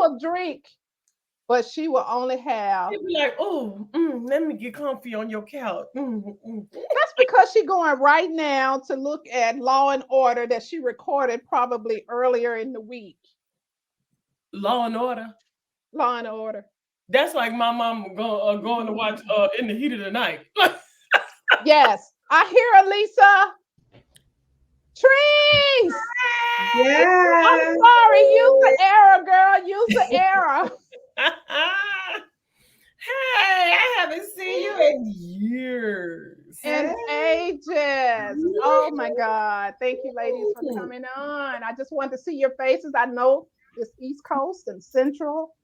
will drink, but she will only have. She'd be like, oh, let me get comfy on your couch. That's because she's going right now to look at Law and Order that she recorded probably earlier in the week. Law and Order. Law and Order. That's like my mom going to watch In the Heat of the Night. Yes, I hear Elisa. Trees. I'm Yes. sorry. Use the error, girl. Use the error. Hey, I haven't seen you in years. And ages. Oh my God. Thank you, ladies, for coming on. I just wanted to see your faces. I know it's East Coast and Central.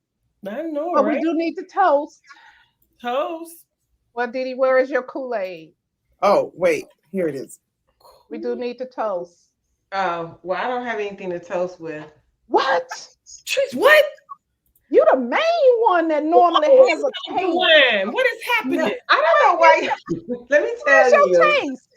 I know, But right? we do need to toast. Toast. Well, Didi, where is your Kool-Aid? Oh, wait. Here it is. We do need to toast. Oh, well, I don't have anything to toast with. What? Trees, what? You the main one that normally has a taste. Doing? What is happening? No, I don't know why. Let me Where's tell your you. taste?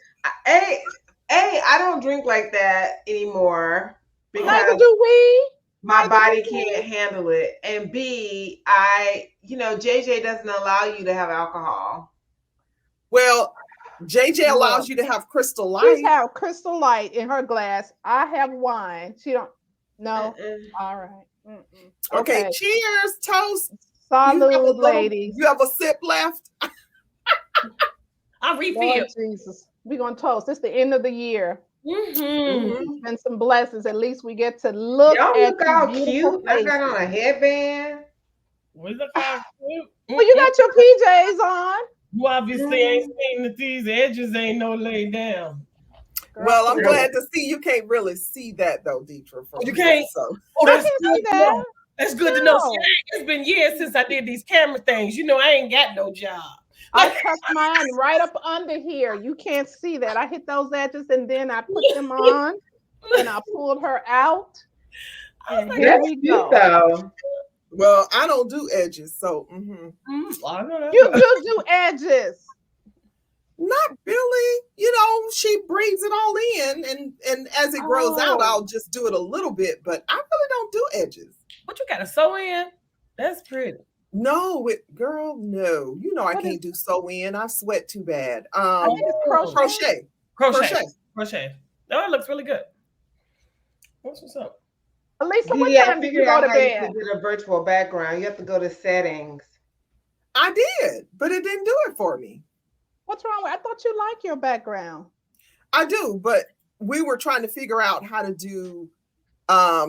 I don't drink like that anymore Neither because do we. my body can't handle it. And B, JJ doesn't allow you to have alcohol. Well, JJ allows you to have Crystal Light. She have Crystal Light in her glass. I have wine. She don't. No. All right. Okay. Cheers. Toast. Salud, ladies. You have a sip left? I refill. Lord Jesus. We're going to toast. It's the end of the year. And some blessings. At least we get to look Y'all at look all beautiful cute. I faces. got on a headband. We look all cute. Well, you got your PJs on. You obviously ain't seen that these edges ain't no lay down. Girl, Well, I'm glad to see you can't really see that though, Deetra. You can't. So. Oh, that's I can good see to that. know. That's good to know. See, it's been years since I did these camera things. You know, I ain't got no job. I tucked mine right up under here. You can't see that. I hit those edges and then I put them on and I pulled her out. And here we go. Well, I don't do edges, so I know that. You do edges. Not really. You know, she brings it all in, and as it grows out, I'll just do it a little bit. But I really don't do edges. What you got to sew in? That's pretty. No, girl, no. You know I can't do sew in. I sweat too bad. I think it's Crochet. Oh, it looks really good. What's up? Lisa, what time did you go to bed? To get a virtual background, you have to go to settings. I did, but it didn't do it for me. What's wrong with? I thought you liked your background. I do, but we were trying to figure out how to do a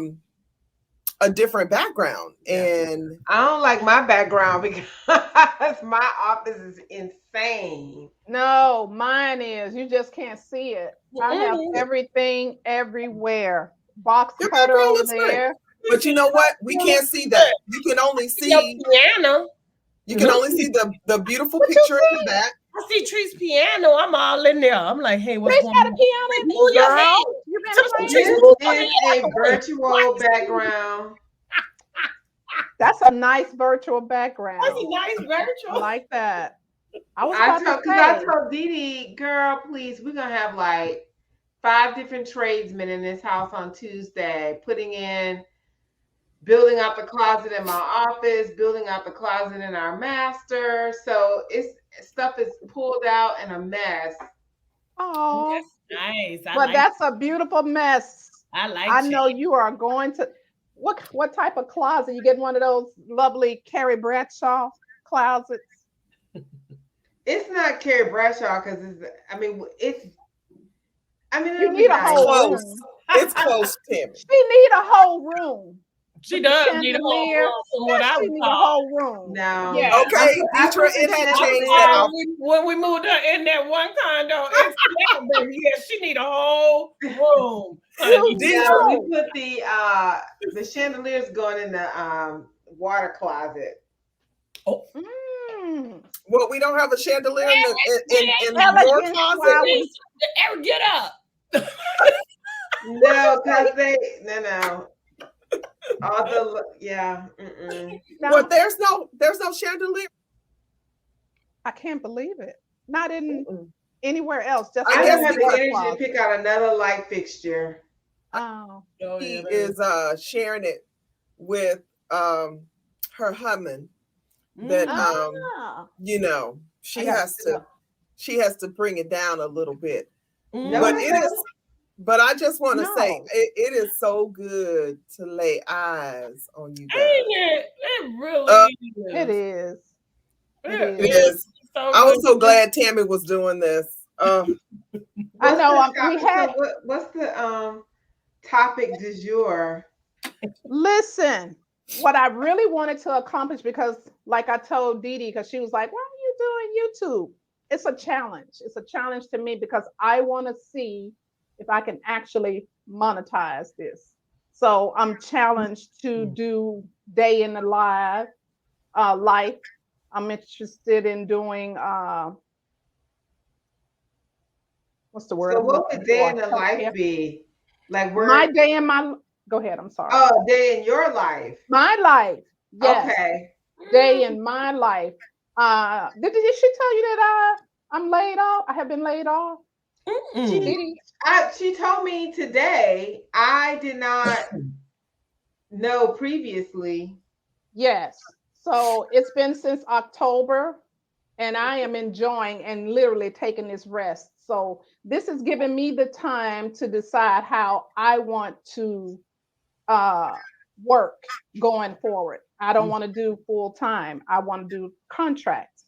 different background, and I don't like my background because my office is insane. No, mine is. You just can't see it. I have everything everywhere. Box cutter over there. But you know what? We can't see that. You can only see piano. You can only see the beautiful picture in the back. I see Tree's piano. I'm all in there. I'm like, hey, what's going on? On? Got a piano. Move your hand. You This is a virtual background. That's a nice virtual background. That's a nice virtual. I like that. I told Didi, girl, please, we're gonna have like 5 different tradesmen in this house on Tuesday, building out the closet in my office, building out the closet in our master. So stuff is pulled out and a mess. Oh, nice. That's a beautiful mess. I know you are going to. What type of closet? You get one of those lovely Carrie Bradshaw closets? It's not Carrie Bradshaw because you need a whole room. It's close, Tim. She need a whole room. She does need a whole room. From what I was need a whole room. No. Yeah. Okay, Deetra, it had changed. When we moved her in that one condo, she need a whole room. We put the chandeliers going in the water closet. Oh. Well, we don't have a chandelier in your closet. Get up. No, because no. Well, there's no chandelier. I can't believe it. Not in anywhere else. Just I don't have the energy to pick out another light fixture. Oh, he is sharing it with her humming that you know, she has to bring it down a little bit. But it is, but I just want to say it is so good to lay eyes on you guys. It really is. It is. It is. So I was so glad Tammy was doing this. I know. We had. So what's the topic du jour? Listen, what I really wanted to accomplish, because like I told Dee Dee, because she was like, "Why are you doing YouTube?" It's a challenge. It's a challenge to me because I want to see if I can actually monetize this. So I'm challenged to do day in the life. I'm interested in doing what's the word? So what would day in the life be? Like my day in my go ahead, I'm sorry. Oh, day in your life. My life. Yes. Okay. Day in my life. Did she tell you that I'm laid off? I have been laid off. She told me today. I did not know previously. Yes. So it's been since October, and I am enjoying and literally taking this rest. So this is giving me the time to decide how I want to work going forward. I don't want to do full time. I want to do contracts.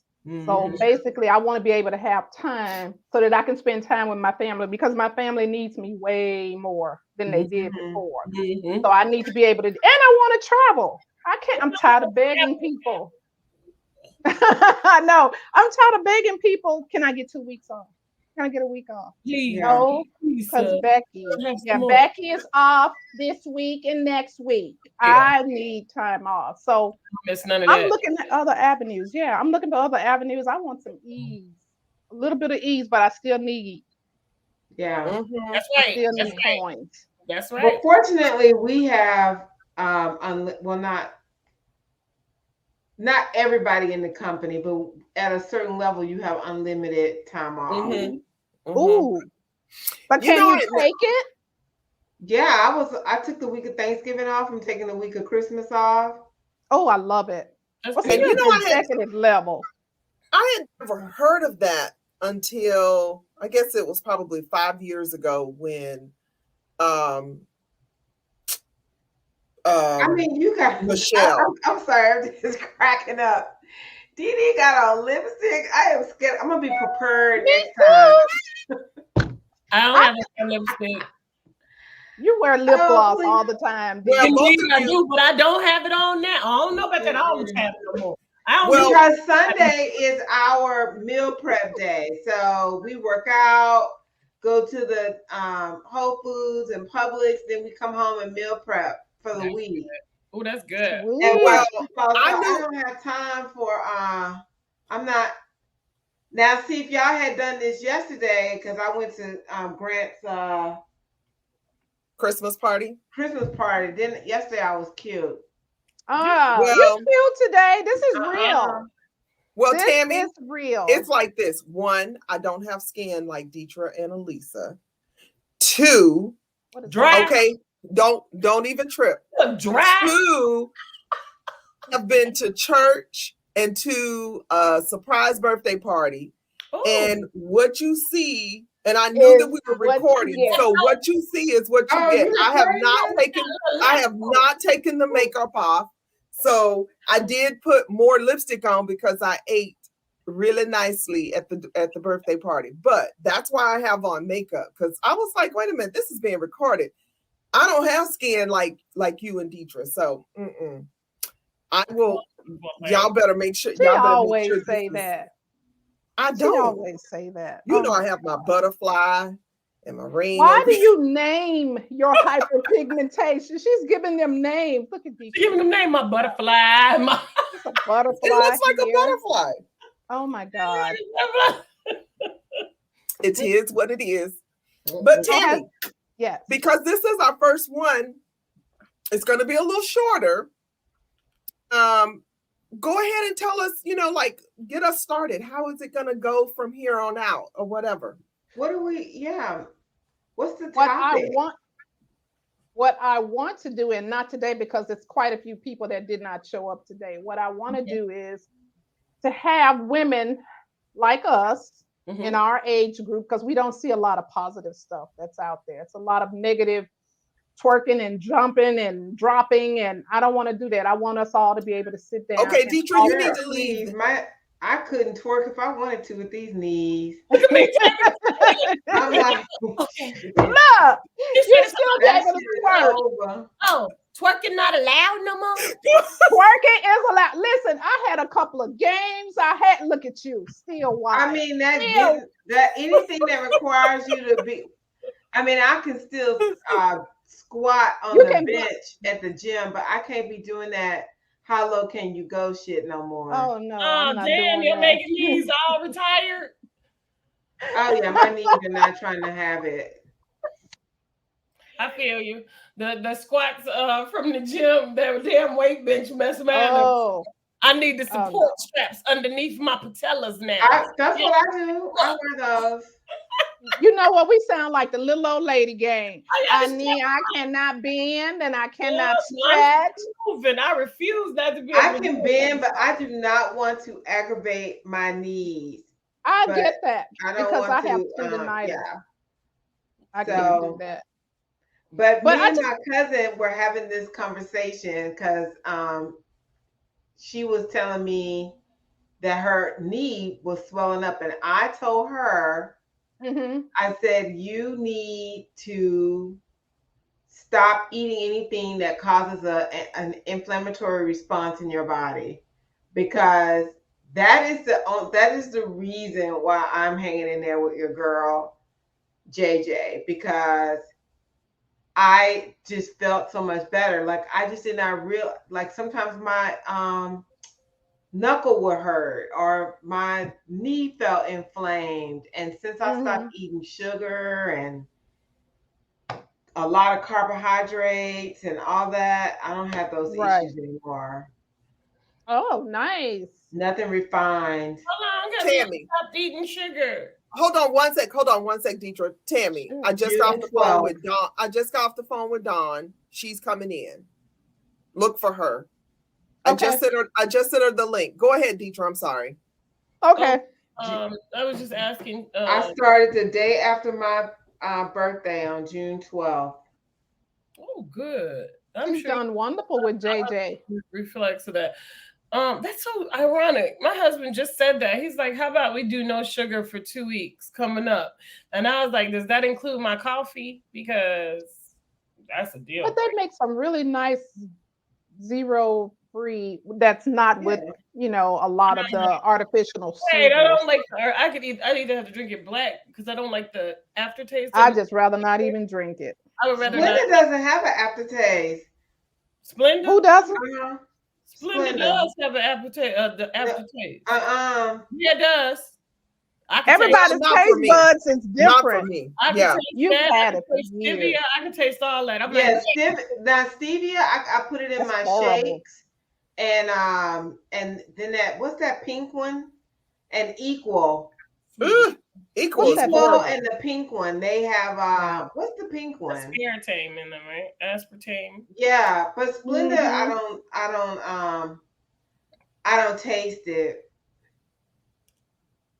So basically, I want to be able to have time so that I can spend time with my family, because my family needs me way more than they did before. So I need to be able to, and I want to travel. I can't. I'm tired of begging people. No, I'm tired of begging people. Can I get 2 weeks off? Can I get a week off? Please. No, because Becky is off this week and next week. I need time off. So I'm looking at other avenues. Yeah, I'm looking for other avenues. I want some ease, a little bit of ease, but I still need. Yeah, that's right. I still need coins. That's right. But fortunately, we have well, not everybody in the company, but at a certain level, you have unlimited time off. Ooh, but can you take it? Yeah, I took the week of Thanksgiving off. I'm taking the week of Christmas off. Oh, I love it. What's the executive level? I had never heard of that until I guess it was probably 5 years ago when I mean, you got Michelle. I'm sorry, I'm just cracking up. Dee Dee got on lipstick. I am scared. I'm gonna be prepared next time. I don't have a lipstick. You wear lip gloss all the time. Well, I do, but I don't have it on now. I don't know about that. I don't have it no more. Because Sunday is our meal prep day, so we work out, go to the Whole Foods and Publix, then we come home and meal prep for the week. Oh, that's good. And I don't have time for I'm not now. See, if y'all had done this yesterday, because I went to Grant's Christmas party. Then yesterday I was cute. You're cute today. This is real. Well, Tammy, it's real. It's like this. 1, I don't have skin like Deetra and Elisa. 2, dry. Okay, don't even trip. Dry. 2, I've been to church and to a surprise birthday party. Ooh. And what you see, and I knew that we were recording, so what you see is what you get. I have not taken the makeup off. So I did put more lipstick on because I ate really nicely at the birthday party. But that's why I have on makeup, because I was like, wait a minute, this is being recorded. I don't have skin like you and Deetra. So I will. Y'all better make sure. Y'all always say that. I don't always say that. You know, I have my butterfly and my ring. Why do you name your hyperpigmentation? She's giving them names. Look at these. She's giving them names. My butterfly. It's a butterfly. It looks like a butterfly. Oh my God. It is what it is. But Tammy, yes, because this is our first one, it's going to be a little shorter. Go ahead and tell us, get us started. How is it going to go from here on out or whatever? What's the topic? what I want to do, and not today because it's quite a few people that did not show up today. What I want to do is to have women like us in our age group, because we don't see a lot of positive stuff that's out there. It's a lot of negative twerking and jumping and dropping, and I don't want to do that. I want us all to be able to sit down. Okay, Deidre, you need to leave. I couldn't twerk if I wanted to with these knees. I'm like, look, you still able to twerk. Oh, twerking not allowed no more? Twerking is allowed. Listen, I had a couple of games. Look at you, still wild. I mean, that anything that requires you to be, I mean, I can still squat on the bench at the gym, but I can't be doing that. How low can you go shit no more? Oh no. Oh damn, you're making knees all retired. Oh yeah, my knees are not trying to have it. I feel you. The squats from the gym, that damn weight bench mess man. Oh. I need the support straps underneath my patellas now. That's what I do. I wear those. You know what? We sound like the little old lady game. I cannot bend and I cannot stretch. And I refuse that to be. I can bend, but I do not want to aggravate my knees. I get that because I have tendonitis. Yeah. I can't do that. But me and my cousin were having this conversation because she was telling me that her knee was swelling up, and I told her, I said, you need to stop eating anything that causes an inflammatory response in your body, because that is the reason why I'm hanging in there with your girl, JJ, because I just felt so much better. Like I just did not realize, like sometimes my knuckle would hurt or my knee felt inflamed. And since I stopped eating sugar and a lot of carbohydrates and all that, I don't have those issues anymore. Oh, nice. Nothing refined. How long have you stopped eating sugar? Hold on one sec, Deidre. Tammy, I just got off the phone with Dawn. I just got off the phone with Dawn. She's coming in. Look for her. I just sent her the link. Go ahead, Deidre. I'm sorry. Okay. I was just asking. I started the day after my birthday on June 12th. Oh, good. She's done wonderful with JJ. Reflex of that. That's so ironic. My husband just said that. He's like, how about we do no sugar for 2 weeks coming up? And I was like, does that include my coffee? Because that's a deal. But they make some really nice zero free that's not with a lot of the artificial sweeteners. I don't like I'd either have to drink it black because I don't like the aftertaste. I just rather not even drink it. I would rather Splenda doesn't have an aftertaste. Splenda? Who doesn't? Splenda does have an aftertaste. The aftertaste. Yeah, it does. Everybody's taste buds is different. Not for me. You've had it for stevia. I can taste all that. Stevia. I put it in my shakes, and then what's that pink one? And Equal. Equal and the pink one. They have what's the pink one? Aspartame in them, right? Aspartame. Yeah, but Splenda, I don't taste it.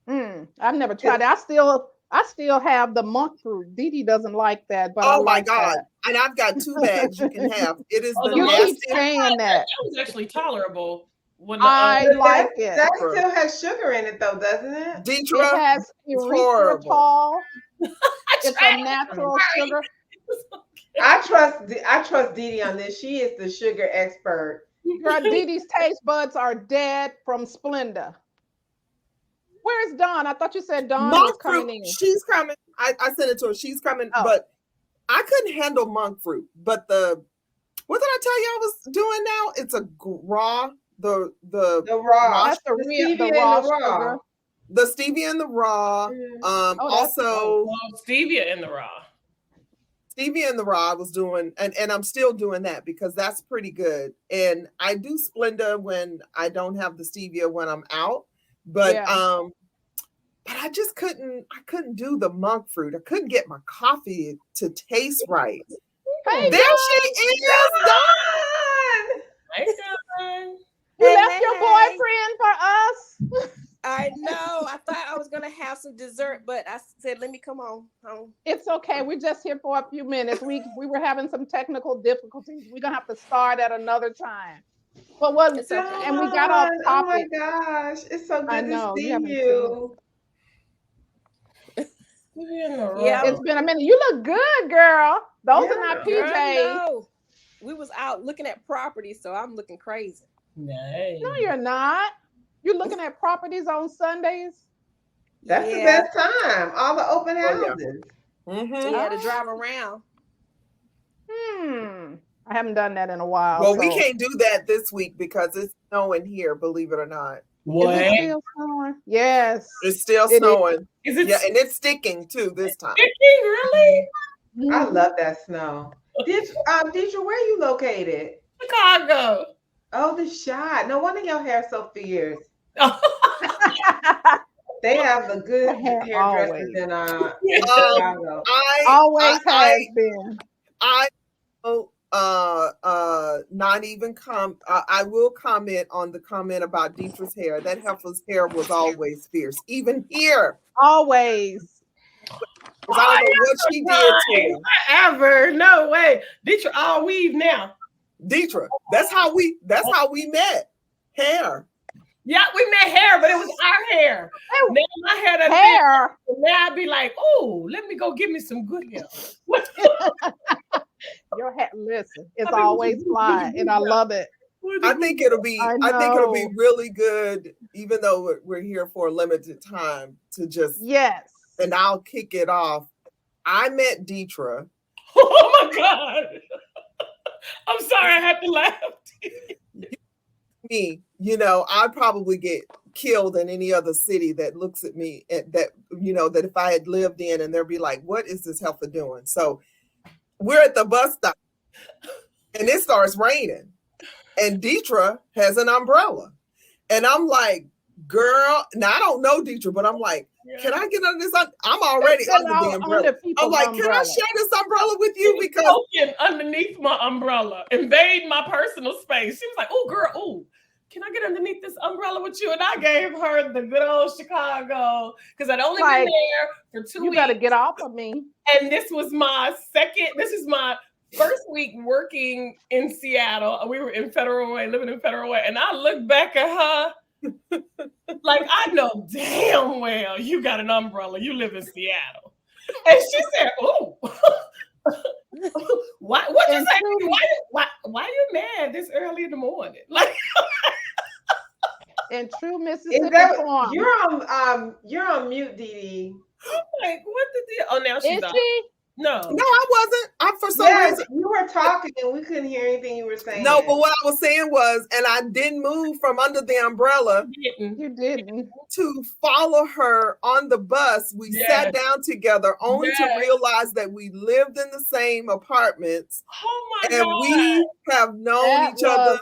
I've never tried it. I still have the monk fruit. Dee doesn't like that, but my God! That. And I've got 2 bags you can have. It is the you keep saying that. That was actually tolerable. I like it. That still has sugar in it, though, doesn't it? Deidre, it has erythritol. It's a natural sugar. I trust Dee Dee on this. She is the sugar expert. Dee Dee's taste buds are dead from Splenda. Where's Dawn? I thought you said Dawn was coming in. She's coming. I sent it to her. She's coming. But I couldn't handle monk fruit. But what did I tell you I was doing now? It's a raw. The raw. That's the raw sugar. The stevia in the raw. Also stevia in the raw. Stevia in the raw I was doing, and I'm still doing that because that's pretty good. And I do Splenda when I don't have the stevia when I'm out. But but I just couldn't do the monk fruit. I couldn't get my coffee to taste right. Hey, there she is, Dawn. Hey, Dawn. You left your boyfriend for us. I know. I thought I was gonna have some dessert, but I said, "Let me come on home." It's okay. We're just here for a few minutes. We were having some technical difficulties. We're gonna have to start at another time. But what? It's okay. And we got off Oh topic. my gosh, it's so good to see haven't you. Yeah, It's been a minute. You look good, girl. Those are not girl, PJs. no. We was out looking at property, so I'm looking crazy. Nice. No, you're not. You're looking at properties on Sundays. That's the best time. All the open houses. Yeah, to drive around. I haven't done that in a while. Well, we can't do that this week because it's snowing here, believe it or not. What? Is it still snowing? Yes. It's still snowing. Is it? Yeah, and it's sticking too this time. Sticking, really? I love that snow. Deidre, where are you located? Chicago. Oh, the shot. No wonder your hair's so fierce. They have the good hairdressers in Chicago. Always has been. Not even I will comment on the comment about Deidre's hair. That heifer's hair was always fierce, even here. Always. I don't know what she did to Ever. No way. Deidre all weave now. Deidre, that's how we met. Hair. Yeah, we met hair, but it was our hair. Now my hair hair. Now I'd be like, oh, let me go get me some good hair. Your hair, listen, it's always fly, and I love it. I think it'll be really good, even though we're here for a limited time, to just and I'll kick it off. I met Deidre. Oh my God. I'm sorry, I had to laugh. Me, I'd probably get killed in any other city that looks at me that if I had lived in, and they'd be like, what is this heifer doing? So we're at the bus stop and it starts raining and Deidre has an umbrella. And I'm like, girl, now I don't know Deidre, but I'm like, can I get under this? I'm already under the umbrella. I'm like, can I share this umbrella with you? Because underneath my umbrella, invade my personal space. She was like, oh, girl, oh, can I get underneath this umbrella with you? And I gave her the good old Chicago because I'd only been there for 2 weeks. You got to get off of me. And this is my first week working in Seattle. We were in Federal Way, living in Federal Way. And I looked back at her like, I know damn well you got an umbrella. You live in Seattle. And she said, oh, what'd you say? Why you mad this early in the morning? Like, in true Mississippi form. You're on mute, Dee Dee. Like, what the deal? Oh, now she's on. No, I wasn't. For some reason, you were talking and we couldn't hear anything you were saying. No, but what I was saying was, and I didn't move from under the umbrella. You didn't. To follow her on the bus, we sat down together, only to realize that we lived in the same apartments. Oh my God! And we have known each other.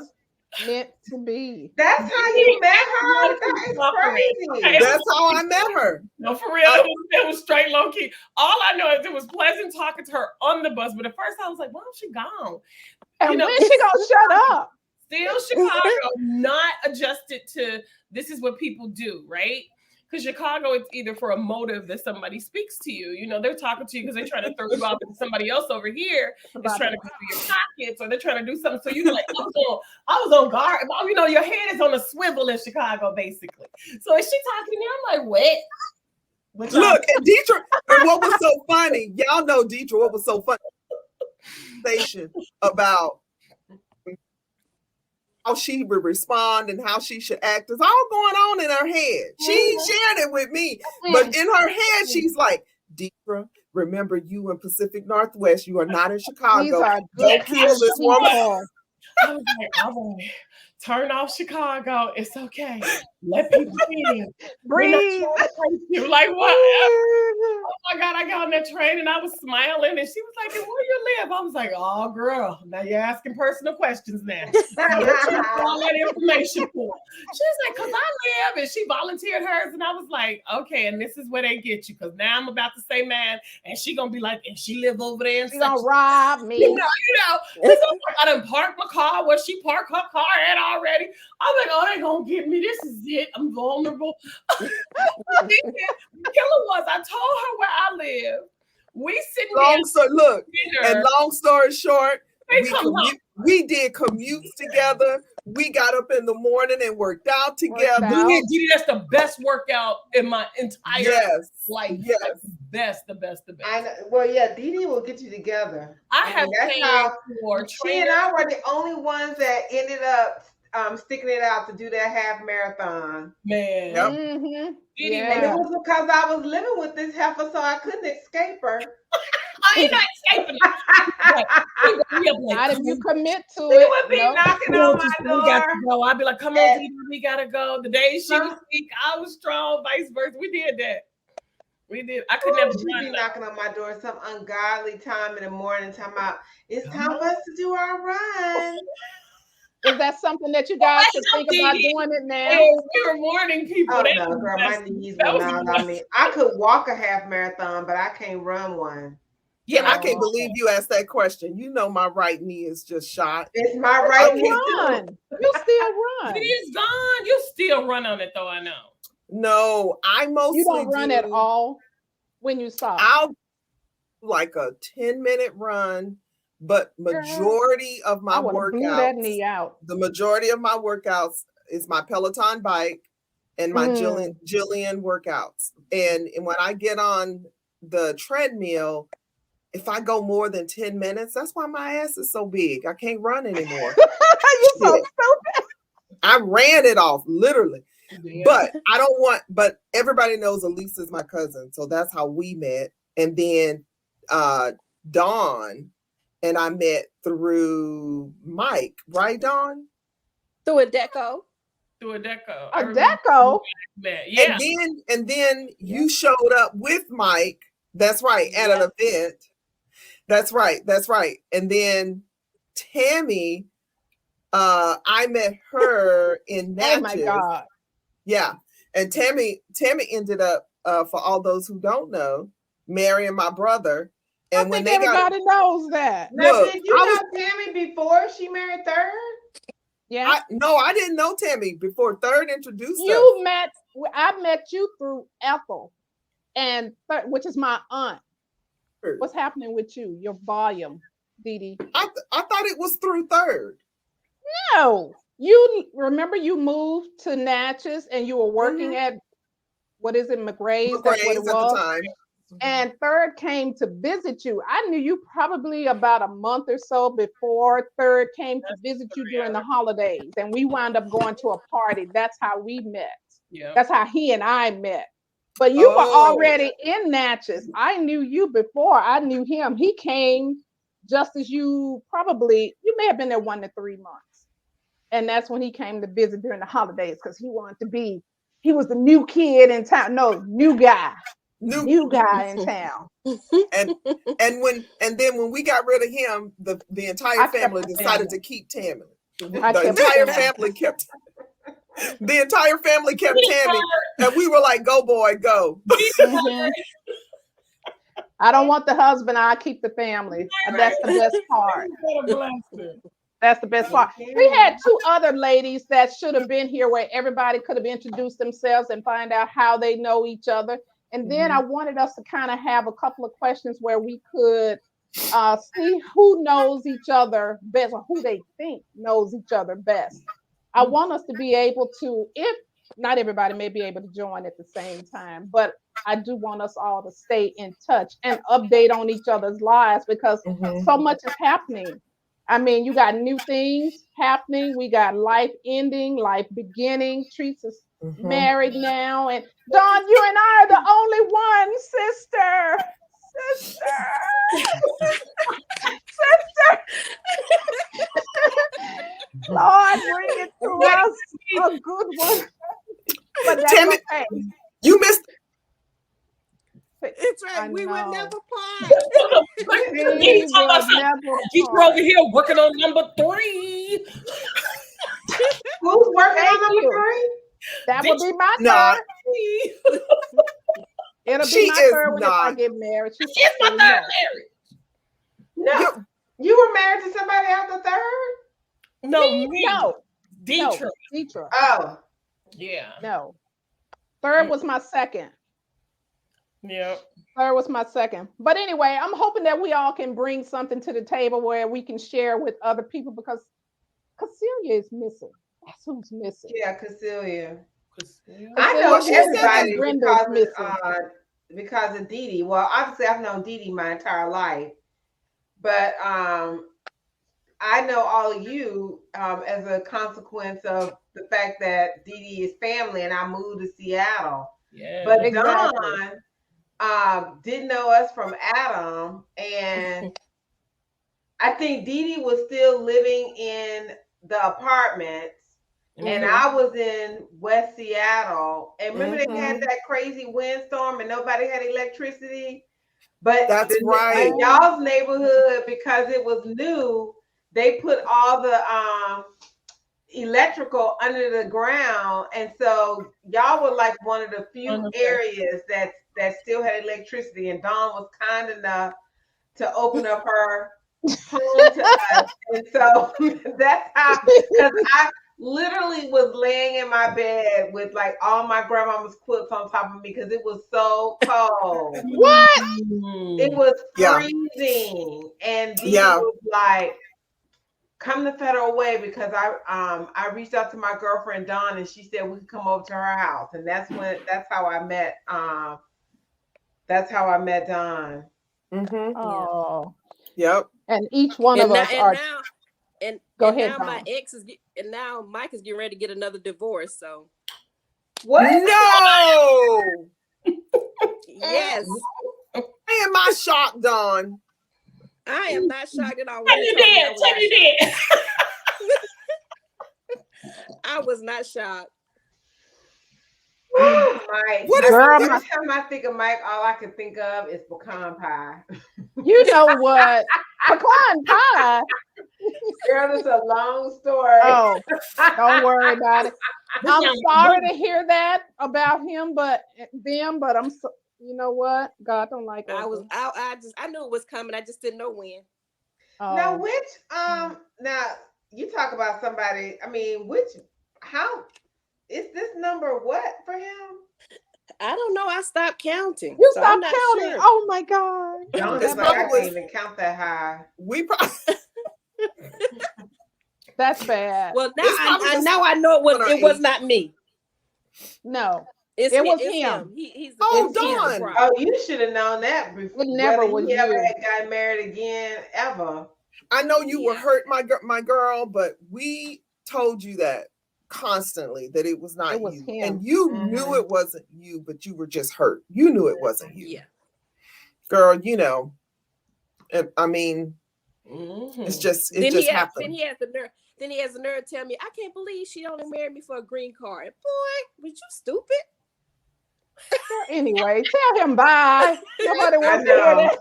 Meant to be. That's how you met her. That is crazy. That's how I met her. No, for real, it was straight low key. All I know is it was pleasant talking to her on the bus, but at first I was like, "Why is she gone?" And when she gonna shut up? Still Chicago, not adjusted to this is what people do, right? Because Chicago, it's either for a motive that somebody speaks to you. They're talking to you because they're trying to throw you off into somebody else over here is trying to go through your pockets, or they're trying to do something. So you're like, I was on guard. Your head is on a swivel in Chicago, basically. So is she talking to me? I'm like, what? Look, and Deidre, and what was so funny, y'all know Deidre, what was so funny? About how she would respond and how she should act is all going on in her head. She shared it with me, but in her head, she's like, Deidre, remember you in Pacific Northwest. You are not in Chicago. Don't kill this woman. I was like, all right, turn off Chicago. It's okay. Let people in. Breathe. Like, what? Oh my God, I got on that train and I was smiling and she was like, where you live? I was like, oh girl, now you're asking personal questions now. All that information for. like, because I live, and she volunteered hers, and I was like, okay, and this is where they get you, because now I'm about to say man, and she gonna be like, and she live over there, and she gonna rob me. You know. I done parked my car where she parked her car at already. I'm like, oh, they gonna get me. This is it. I'm vulnerable. The killer was, I told her where I live. We sitting there. Long story short, we did commutes together. We got up in the morning and worked out together. That's the best workout in my entire life. Yes. Like, the best. Dee Dee will get you together. That's how she and I were the only ones that ended up sticking it out to do that half marathon. Man. Yep. Mm-hmm. And it was because I was living with this heifer, so I couldn't escape her. You're not escaping it. Not if you commit to she it. Would be knocking on my door. We got to go. I'd be like, come on, Dee, we gotta go. The day she was weak, I was strong, vice versa. We did that. We did. I could never be knocking on my door some ungodly time in the morning, talking about it's time for us to do our run. Is that something that you guys should think about doing it now? We were warning people. Oh no, girl, my knees were not on me. I could walk a half marathon, but I can't run one. Yeah, I can't believe you asked that question. You know my right knee is just shot. It's my right knee. You still run. It is gone. You still run on it though, I know. No, I mostly you don't run at all when you stop. I'll like a 10-minute run, but majority of my workouts, that knee out. The majority of my workouts is my Peloton bike and my Jillian workouts. And when I get on the treadmill, if I go more than 10 minutes, that's why my ass is so big. I can't run anymore. You're so stupid. I ran it off, literally. Yeah. But everybody knows Elise is my cousin. So that's how we met. And then Dawn and I met through Mike, right, Dawn? Through a deco. A deco? Yeah. And then you showed up with Mike. That's right, at an event. That's right. And then Tammy, I met her in Natchez. Oh my God. Yeah. And Tammy ended up, for all those who don't know, marrying my brother. And when everybody knows that. Now, did you know Tammy before she married Third? Yeah. I didn't know Tammy before Third introduced us. I met you through Ethel, and which is my aunt. What's happening with you? Your volume, Dee Dee. I thought it was through Third. No. You remember you moved to Natchez and you were working at, what is it, McRae's? That's what it was. At the time. And Third came to visit you. I knew you probably about a month or so before Third came to visit you during the holidays. And we wound up going to a party. That's how we met. Yeah. That's how he and I met. But you were already in Natchez. I knew you before I knew him. He came just as you may have been there 1 to 3 months. And that's when he came to visit during the holidays because he was the new kid in town. No, new guy. New guy in town. And then when we got rid of him, the entire family decided to keep Tammy. The entire family kept Tammy, and we were like, "Go boy, go." I don't want the husband. I keep the family. That's the best part. That's the best part. We had 2 other ladies that should have been here where everybody could have introduced themselves and find out how they know each other. And then I wanted us to kind of have a couple of questions where we could see who knows each other best or who they think knows each other best. I want us to be able to, if not everybody may be able to join at the same time, but I do want us all to stay in touch and update on each other's lives because so much is happening. I mean, you got new things happening. We got life ending, life beginning. Treats is married now. And Dawn, you and I are the only one, sister. Lord, bring it to us. A good one. But that's Tammy, okay. You missed. It's right. We were never part. He's over here working on number 3. Who's working on you. That would be my No. third. It'll She be my is third one if I not. get married. She's It's my third marriage. No, you were married to somebody after third? No, No. Detroit. No, Detroit. Oh. Yeah. No. Third was my second. Yeah. Third was my second. But anyway, I'm hoping that we all can bring something to the table where we can share with other people because Cecilia is missing. That's who's missing. Yeah, Cecilia. Cecilia. I know Cecilia everybody Brenda's missing. because of Dee Dee. Well, obviously I've known Dee Dee my entire life, but I know all of you as a consequence of the fact that Dee Dee is family and I moved to Seattle. Yeah. But Exactly. Dawn didn't know us from Adam, and I think Dee Dee was still living in the apartments. And I was in West Seattle. And remember they had that crazy windstorm and nobody had electricity? But That's right. Y'all's neighborhood, because it was new, they put all the electrical under the ground. And so y'all were like one of the few areas that still had electricity. And Dawn was kind enough to open up her home to us. And so that's how, because I literally was laying in my bed with like all my grandmama's quilts on top of me because it was so cold. What? It was freezing. And Dee was like, come the Federal Way, because I reached out to my girlfriend Dawn and she said we could come over to her house. And that's how I met Dawn. Mm-hmm. Oh. Yep. And each one of us are. Go ahead. Now my ex is, and now Mike is getting ready to get another divorce. So what? No. Yes. Am I shocked, Dawn? I am not shocked at all. Tell you did. I was not shocked. Mike. Every time I think of Mike, all I can think of is pecan pie. You know what? Pecan pie. Girl, it's a long story. Oh, don't worry about it. I'm sorry to hear that about him, but I'm so, you know what? God don't like it. I knew it was coming. I just didn't know when. Oh. Now now you talk about somebody, I mean, how is this number what for him? I don't know. I stopped counting. You stopped counting. Sure. Oh my God. I can't even count that high. We probably That's bad. Well, now I know it was not me. No. It was him. He's Dawn. Oh, you should have known that before. It never was he you. ever had gotten married again, ever. I know you were hurt, my girl, but we told you that constantly that it was not you. Him. And you knew it wasn't you, but you were just hurt. You knew it wasn't you. Yeah. Girl, you know. I mean, it just happened. Then he has the nerve to tell me, I can't believe she only married me for a green card. Boy, was you stupid? Anyway, tell him bye. Nobody wants to hear that.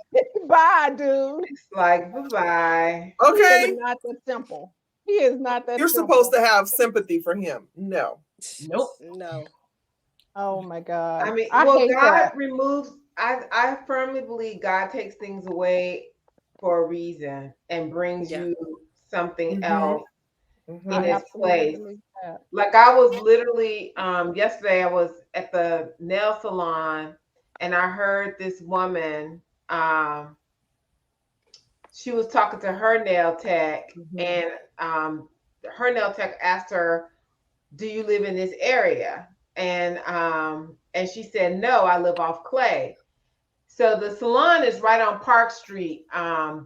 Bye, dude. It's like, bye-bye. Okay. He is not that simple. He is not that You're simple. supposed to have sympathy for him. No. Nope. No. Oh my God. I mean, God removes, I firmly believe God takes things away for a reason and brings you something else in its place. Like I was literally yesterday I was at the nail salon and I heard this woman she was talking to her nail tech and her nail tech asked her, do you live in this area? And she said, no, I live off Clay. So the salon is right on Park Street,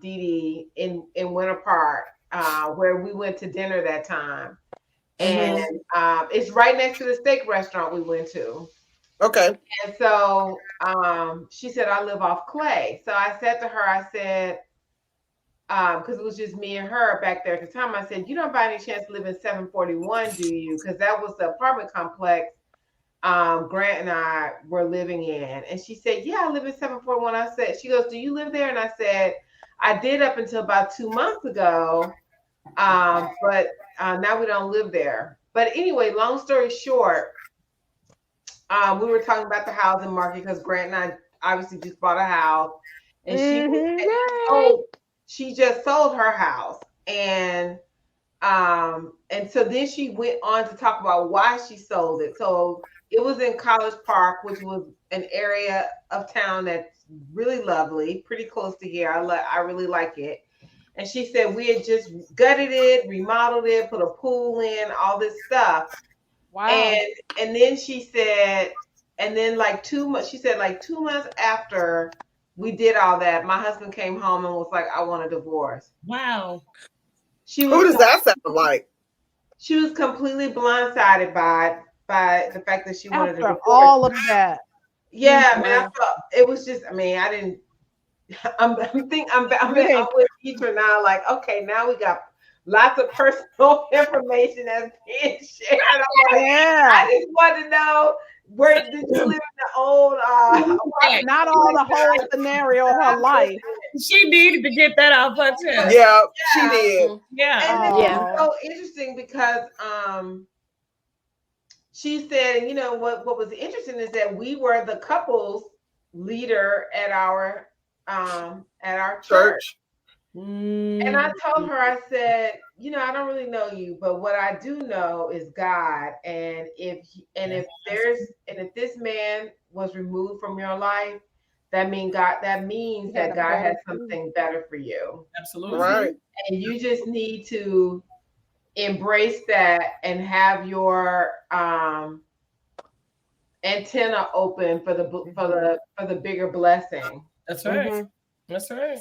Dee Dee, in Winter Park, where we went to dinner that time. And it's right next to the steak restaurant we went to. Okay. And so she said, I live off Clay. So I said to her, I said, because it was just me and her back there at the time, I said, you don't by any chance live in 741, do you? Because that was the apartment complex Grant and I were living in. And she said, yeah, I live in 741. She goes, do you live there? And I said, I did up until about 2 months ago. But now we don't live there. But anyway, long story short, we were talking about the housing market because Grant and I obviously just bought a house, and she just sold her house, and so then she went on to talk about why she sold it. So it was in College Park, which was an area of town that's really lovely, pretty close to here. I really like it. And she said we had just gutted it, remodeled it, put a pool in, all this stuff. Wow. And then she said, and then like 2 months, she said like 2 months after we did all that, my husband came home and was like, I want a divorce. Wow. Who does that sound like? She was completely blindsided by the fact that she wanted a divorce. All of that. Yeah, I mean, I felt it was just. I mean, I didn't. I'm with teacher now. Like, okay, now we got lots of personal information that's being shared. I just want to know, where did you live in the old? Not all the whole scenario of her life. She needed to get that off her chest. Yeah, she did. Yeah, and it's so interesting because she said, and you know what was interesting is that we were the couples leader at our church. And I told her, I said, you know, I don't really know you, but what I do know is God. And if this man was removed from your life, that means God has something better for you. Absolutely. Right. And you just need to embrace that and have your antenna open for the bigger blessing. That's right. Mm-hmm. That's right.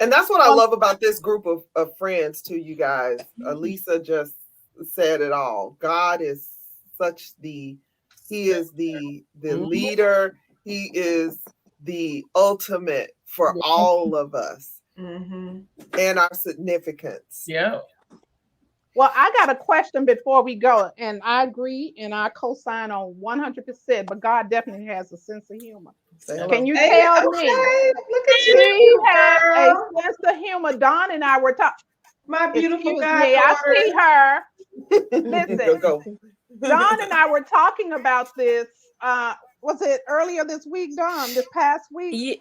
And that's what I love about this group of friends too, you guys. Lisa just said it all. God is he is the leader. He is the ultimate for all of us and our significance. Yeah. Well, I got a question before we go, and I agree and I co-sign on 100%, but God definitely has a sense of humor. Can you tell me? Look at you has a sense of humor. Dawn and I were talking. My beautiful God. I see her. Listen, Dawn and I were talking about this. Was it earlier this week, Dawn? This past week?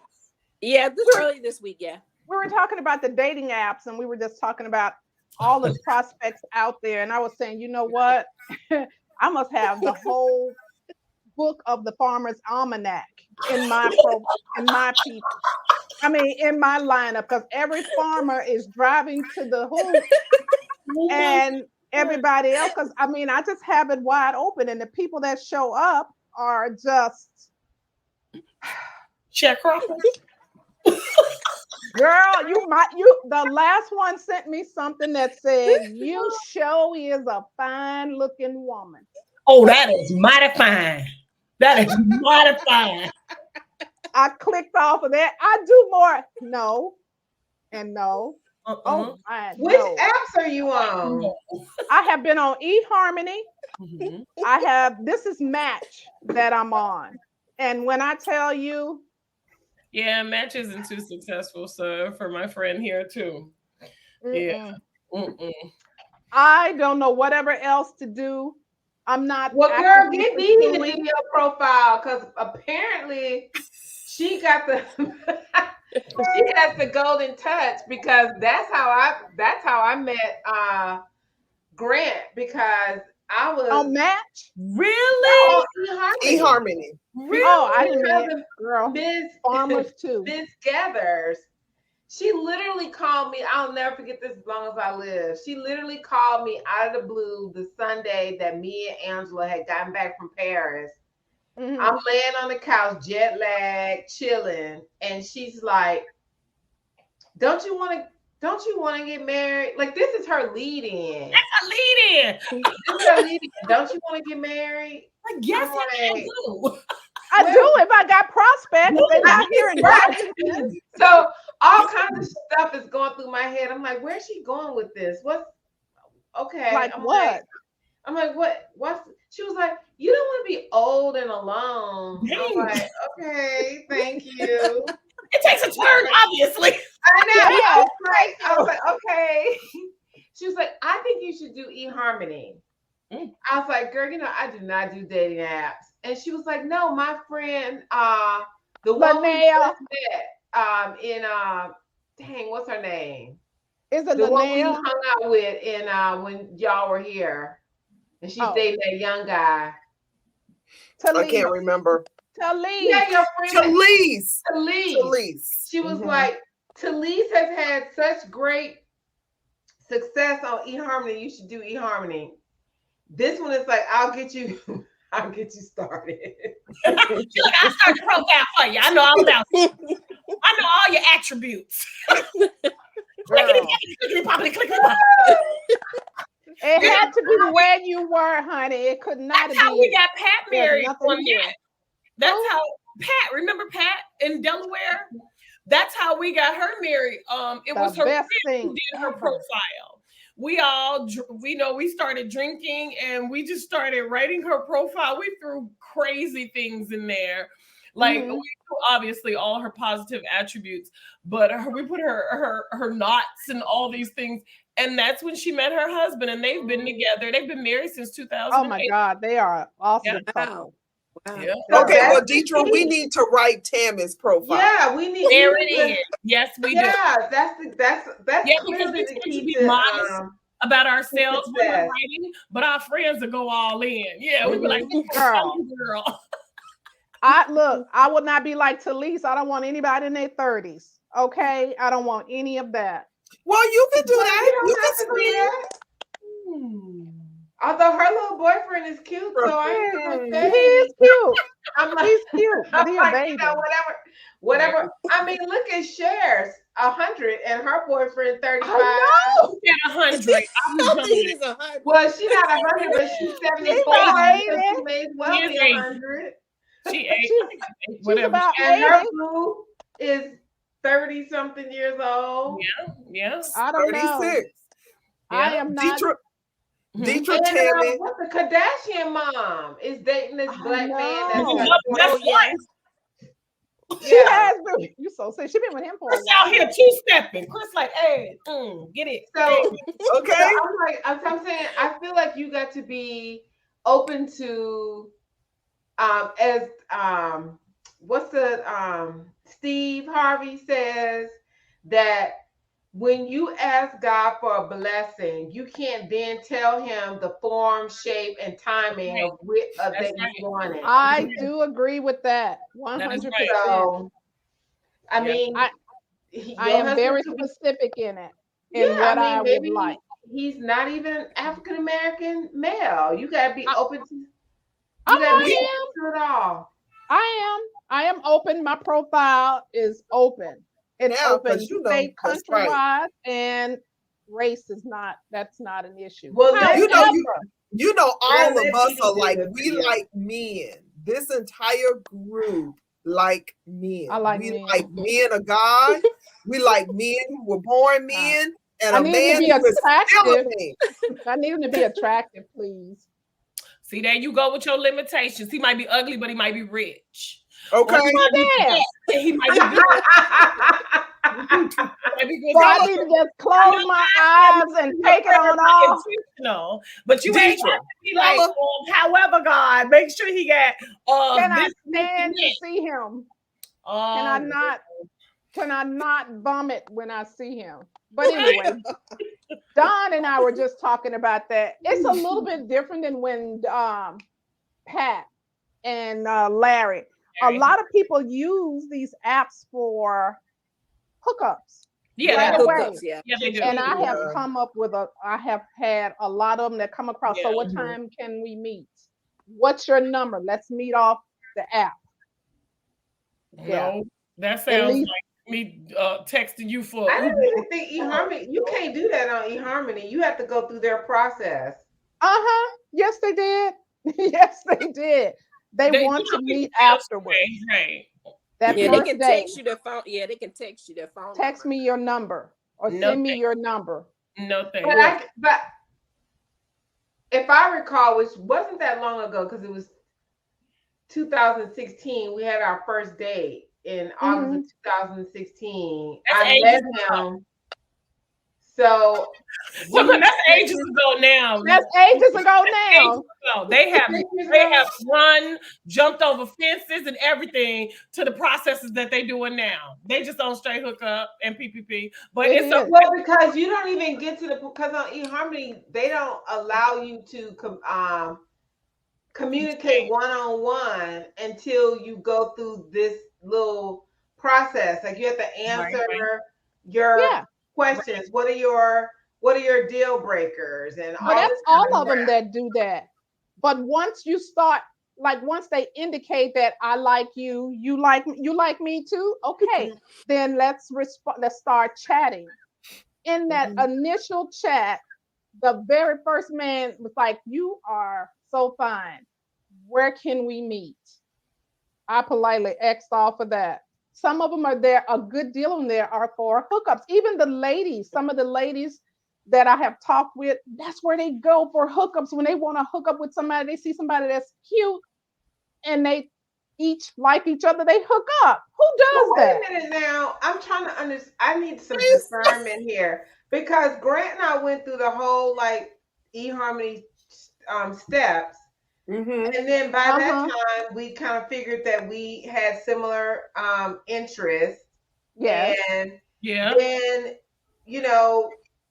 Yeah, early this week, yeah. We were talking about the dating apps, and we were just talking about all the prospects out there. And I was saying, you know what? I must have the whole book of the Farmer's Almanac in my people. I mean, in my lineup, because every farmer is driving to the hoop and everybody else. Because I mean, I just have it wide open, and the people that show up are just sharecroppers. Girl, the last one sent me something that said, you show is a fine looking woman. Oh, that is mighty fine. That is mighty fine. I clicked off of that. I do more. No. And no. Oh, which apps are you on? I have been on eHarmony. Mm-hmm. This is Match that I'm on. And when I tell you, yeah, Match isn't too successful, so for my friend here too. Yeah. I don't know whatever else to do. I'm not. Well, girl, get me in your profile, because apparently she got the golden touch, because that's how I met Grant, because I was on Match. Really? eHarmony. Really? Oh, I didn't mean it, girl. Farmers too. Miss Gathers. She literally called me. I'll never forget this as long as I live. She literally called me out of the blue the Sunday that me and Angela had gotten back from Paris. Mm-hmm. I'm laying on the couch, jet lag, chilling, and she's like, "Don't you want to get married?" Like, this is her lead-in. That's a lead-in. This is her lead-in. Don't you want to get married? I guess I do. I do if I got prospects. They're not here in Washington. So all kinds of stuff is going through my head. I'm like, where's she going with this? What's okay? Like what? I'm like, what's? She was like, you don't want to be old and alone. Dang. I'm like, okay, thank you. It takes a turn, obviously. I know. Yeah. I was like, okay. She was like, I think you should do eHarmony. I was like, girl, I do not do dating apps. And she was like, no, my friend, the one we just met, dang, what's her name? Is it the one we Linnell? hung out with in when y'all were here. And she's dating that young guy. I can't remember. Talise. Yeah, your friend. Talise. She was like, Talise has had such great success on eHarmony. You should do eHarmony. This one is like, I'll get you started. I'll start the profile for you. I know all about it. I know all your attributes. It had to be where you were, honey. It could not That's how we got Pat married on that. That's how Pat, remember Pat in Delaware? That's how we got her married. It was her friend who did her profile. We started drinking and we just started writing her profile. We threw crazy things in there. Like we threw obviously all her positive attributes, but we put her knots and all these things. And that's when she met her husband, and they've been together. They've been married since 2008. Oh my God, they are awesome couple. Wow. Yeah. Okay, well, Deidre, we need to write Tammy's profile. Yeah, we need. There it is. Yes, we do. Yeah, that's because we tend to be modest about ourselves when we're writing, but our friends will go all in. Yeah, we be like, girl. I would not be like Talise. I don't want anybody in their 30s. Okay, I don't want any of that. Well, you can do that. You can screen. Although her little boyfriend is cute, so I he is cute. I'm like, he's cute. I'm like, whatever. I mean, look at Cher's 100 and her boyfriend 35. I know. She's 100. Well, she's not 100, but she's 74. She may well be 100. She ate. Whatever. And her boo is 30 something years old. Yeah. I don't 36. Know. Yeah. I am not. Deidre Tammy. What the Kardashian mom is dating this black man. That's She has been. You so sick. She been with him for a while. Out here two-stepping. Chris like, hey, get it. So okay. So I'm saying, I feel like you got to be open to what's the Steve Harvey says that when you ask God for a blessing, you can't then tell him the form, shape, and timing of that you want it. I do agree with that 100%. So, I mean, I am very specific in it. What I would like. He's not even African American male. You gotta be open to. I am open. My profile is open. It's open state, country-wise, and race is not. That's not an issue. Well, you know, all of us are like like men. This entire group like men. We like men of God. We like men who were born men, and a man who is still a man. I need him to be attractive, please. See, there you go with your limitations. He might be ugly, but he might be rich. Okay. He might be good. So I need to just close my eyes and take it on off. No, but you ain't have to be like, however, God, make sure he got. Can I stand to see him? Can I not vomit when I see him? But anyway, Don and I were just talking about that. It's a little bit different than when Pat and Larry. A lot of people use these apps for hookups. Yeah, hookups. Yeah, they do. And I have come up with I have had a lot of them that come across. So what time can we meet? What's your number? Let's meet off the app. No, that sounds like me texting you for. I don't even think eHarmony. You can't do that on eHarmony. You have to go through their process. Yes, they did. Yes, they did. They want to meet afterwards. Right. That they can text you their phone. Yeah, they can text you their phone. Text me your number or send me your number. No thank you. But if I recall, which wasn't that long ago, because it was 2016, we had our first date in August of 2016. I met him So that's ages ago now. That's ages ago now. They have run, jumped over fences and everything to the processes that they doing now. They just don't straight hook up and PPP. But it's well, because you don't even get to because on eHarmony they don't allow you to communicate one-on-one until you go through this little process. Like you have to answer your questions. What are your deal breakers and all that's this all of them that do that. But once you start, like once they indicate that I like you, you like me too, okay, then let's start chatting. In that initial chat, the very first man was like, you are so fine. Where can we meet? I politely X'd off of that. Some of them are there, a good deal of them there are for hookups. Even the ladies, some of the ladies that I have talked with, that's where they go for hookups. When they want to hook up with somebody, they see somebody that's cute and they each like each other, they hook up. Who does that? Wait a minute now. I'm trying to understand. I need some discernment here because Grant and I went through the whole like eHarmony steps. And then by that time, we kind of figured that we had similar interests. Yes. And then,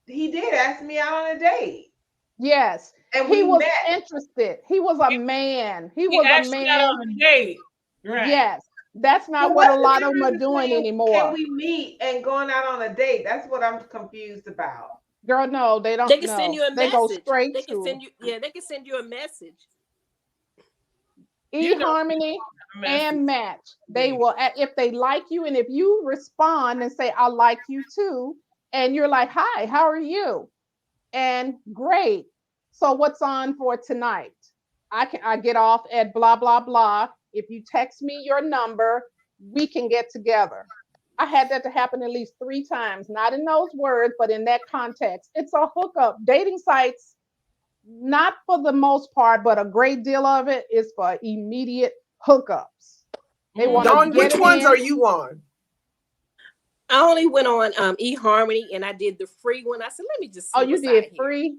he did ask me out on a date. Yes. And he was interested. He was a man. He was a man. On a date. Right. Yes. That's not what a lot of them are doing anymore. Can we meet and going out on a date? That's what I'm confused about. Girl, no, they don't. They can send you a message. They go straight they can send you. Yeah, they can send you a message. eHarmony and Match. They will, if they like you, and if you respond and say, I like you too, and you're like, hi, how are you? And great. So what's on for tonight? I get off at blah, blah, blah. If you text me your number, we can get together. I had that to happen at least 3 times, not in those words, but in that context. It's a hookup. Dating sites, not for the most part, but a great deal of it is for immediate hookups. They want to get which ones are you on? I only went on eHarmony and I did the free one. I said, let me just see. Oh, you did free?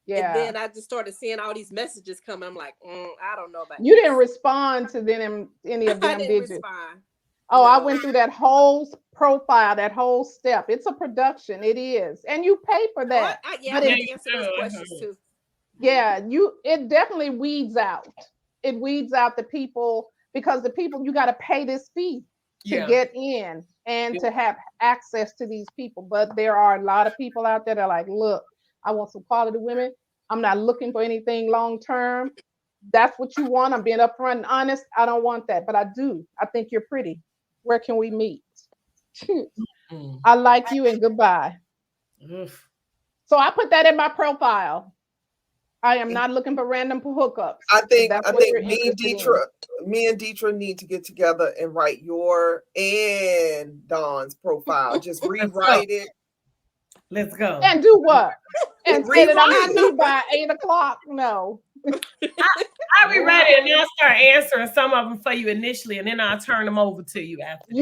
Yeah. And then I just started seeing all these messages coming. I'm like, I don't know about you this. Didn't respond to them, any of them, I didn't respond. Oh, no. I went through that whole profile, that whole step. It's a production. It is. And you pay for that. I answer those questions too. Yeah, it definitely weeds out. It weeds out the people, because the people, you got to pay this fee to get in and to have access to these people. But there are a lot of people out there that are like, look, I want some quality women. I'm not looking for anything long term. That's what you want. I'm being upfront and honest. I don't want that, but I do. I think you're pretty. Where can we meet? I like you and goodbye. So I put that in my profile. I am not looking for random hookups. I think me and Deetra need to get together and write your and Dawn's profile. Just rewrite it. Let's go. And do what? And say that I'm due by 8:00? No. I'll rewrite it and I'll start answering some of them for you initially, and then I'll turn them over to you after.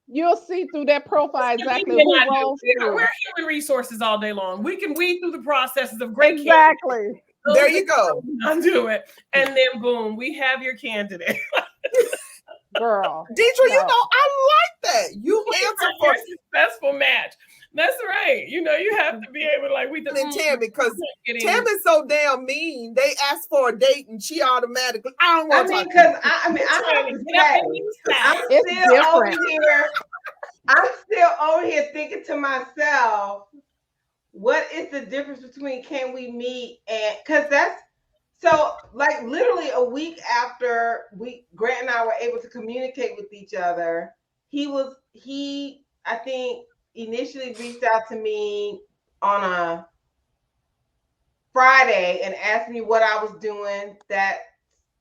You'll see through that profile exactly who rolls through. We're human resources all day long. We can weed through the processes of great exactly. There you go. Undo it. And then boom, we have your candidate. Girl. Deetra, I like that. You answer for a successful match. That's right. You have to be able to Tammy, because Tammy's so damn mean. They ask for a date and she automatically. I don't want to. Because I'm still over here thinking to myself, what is the difference between can we meet and because that's so like literally a week after Grant and I were able to communicate with each other, he I think initially reached out to me on a Friday and asked me what I was doing that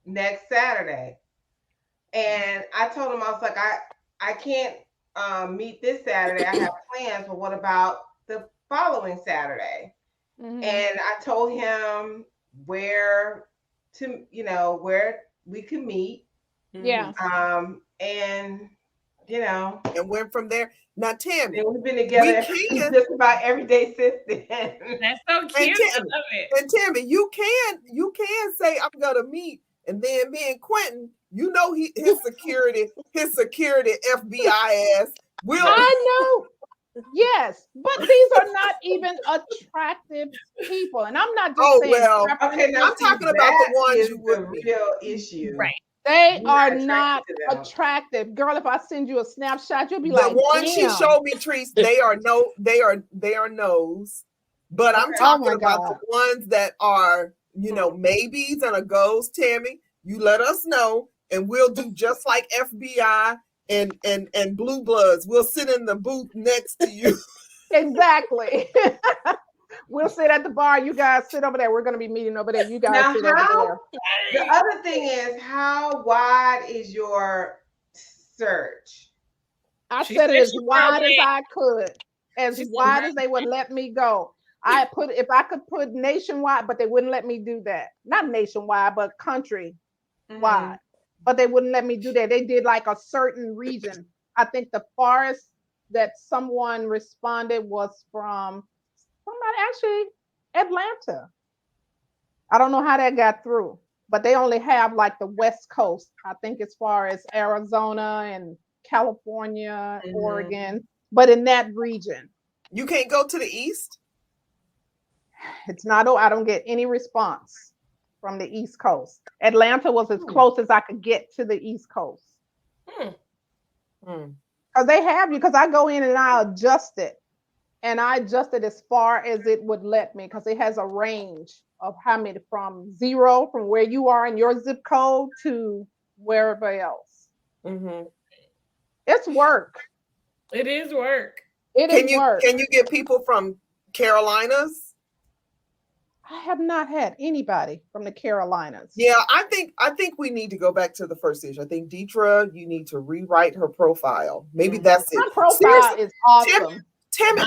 next Saturday. And I told him, I was like, I can't meet this Saturday. I have plans, but what about the following Saturday? Mm-hmm. And I told him where we could meet. Yeah. And you know, and went from there. Now, Tammy, and we've been together just about every day since then. That's so cute. I love it. And Tammy, you can say I'm gonna meet, and then me and Quentin, you know, his security FBI ass will. I know. Yes, but these are not even attractive people, and I'm not just saying. Well, okay, now I'm talking about the ones you the would real issue, right? They are not attractive, girl. If I send you a snapshot, you'll be like, the ones she showed me, Trees. They are no's. But I'm talking about the ones that are, you know, maybes and a goes. Tammy, you let us know, and we'll do just like FBI and Blue Bloods. We'll sit in the booth next to you. Exactly. We'll sit at the bar. You guys sit over there. We're going to be meeting over there. You guys sit over there. The other thing is, how wide is your search? I said it as wide as I could, as wide as they would let me go. If I could put nationwide, but they wouldn't let me do that. Not nationwide, but country wide. But they wouldn't let me do that. They did like a certain region. I think the farthest that someone responded was from somebody, actually Atlanta. I don't know how that got through, but they only have like the West Coast. I think as far as Arizona and California, Oregon, but in that region. You can't go to the East? It's not, I don't get any response from the East Coast. Atlanta was as close as I could get to the East Coast. Because they have you, because I go in and I adjust it. And I adjusted as far as it would let me, because it has a range of how many, from 0, from where you are in your zip code, to wherever else. It's work. It is work. Work. Can you get people from Carolinas? I have not had anybody from the Carolinas. Yeah, I think we need to go back to the first issue. I think Deetra, you need to rewrite her profile. Maybe that's it. My profile is awesome. Tammy,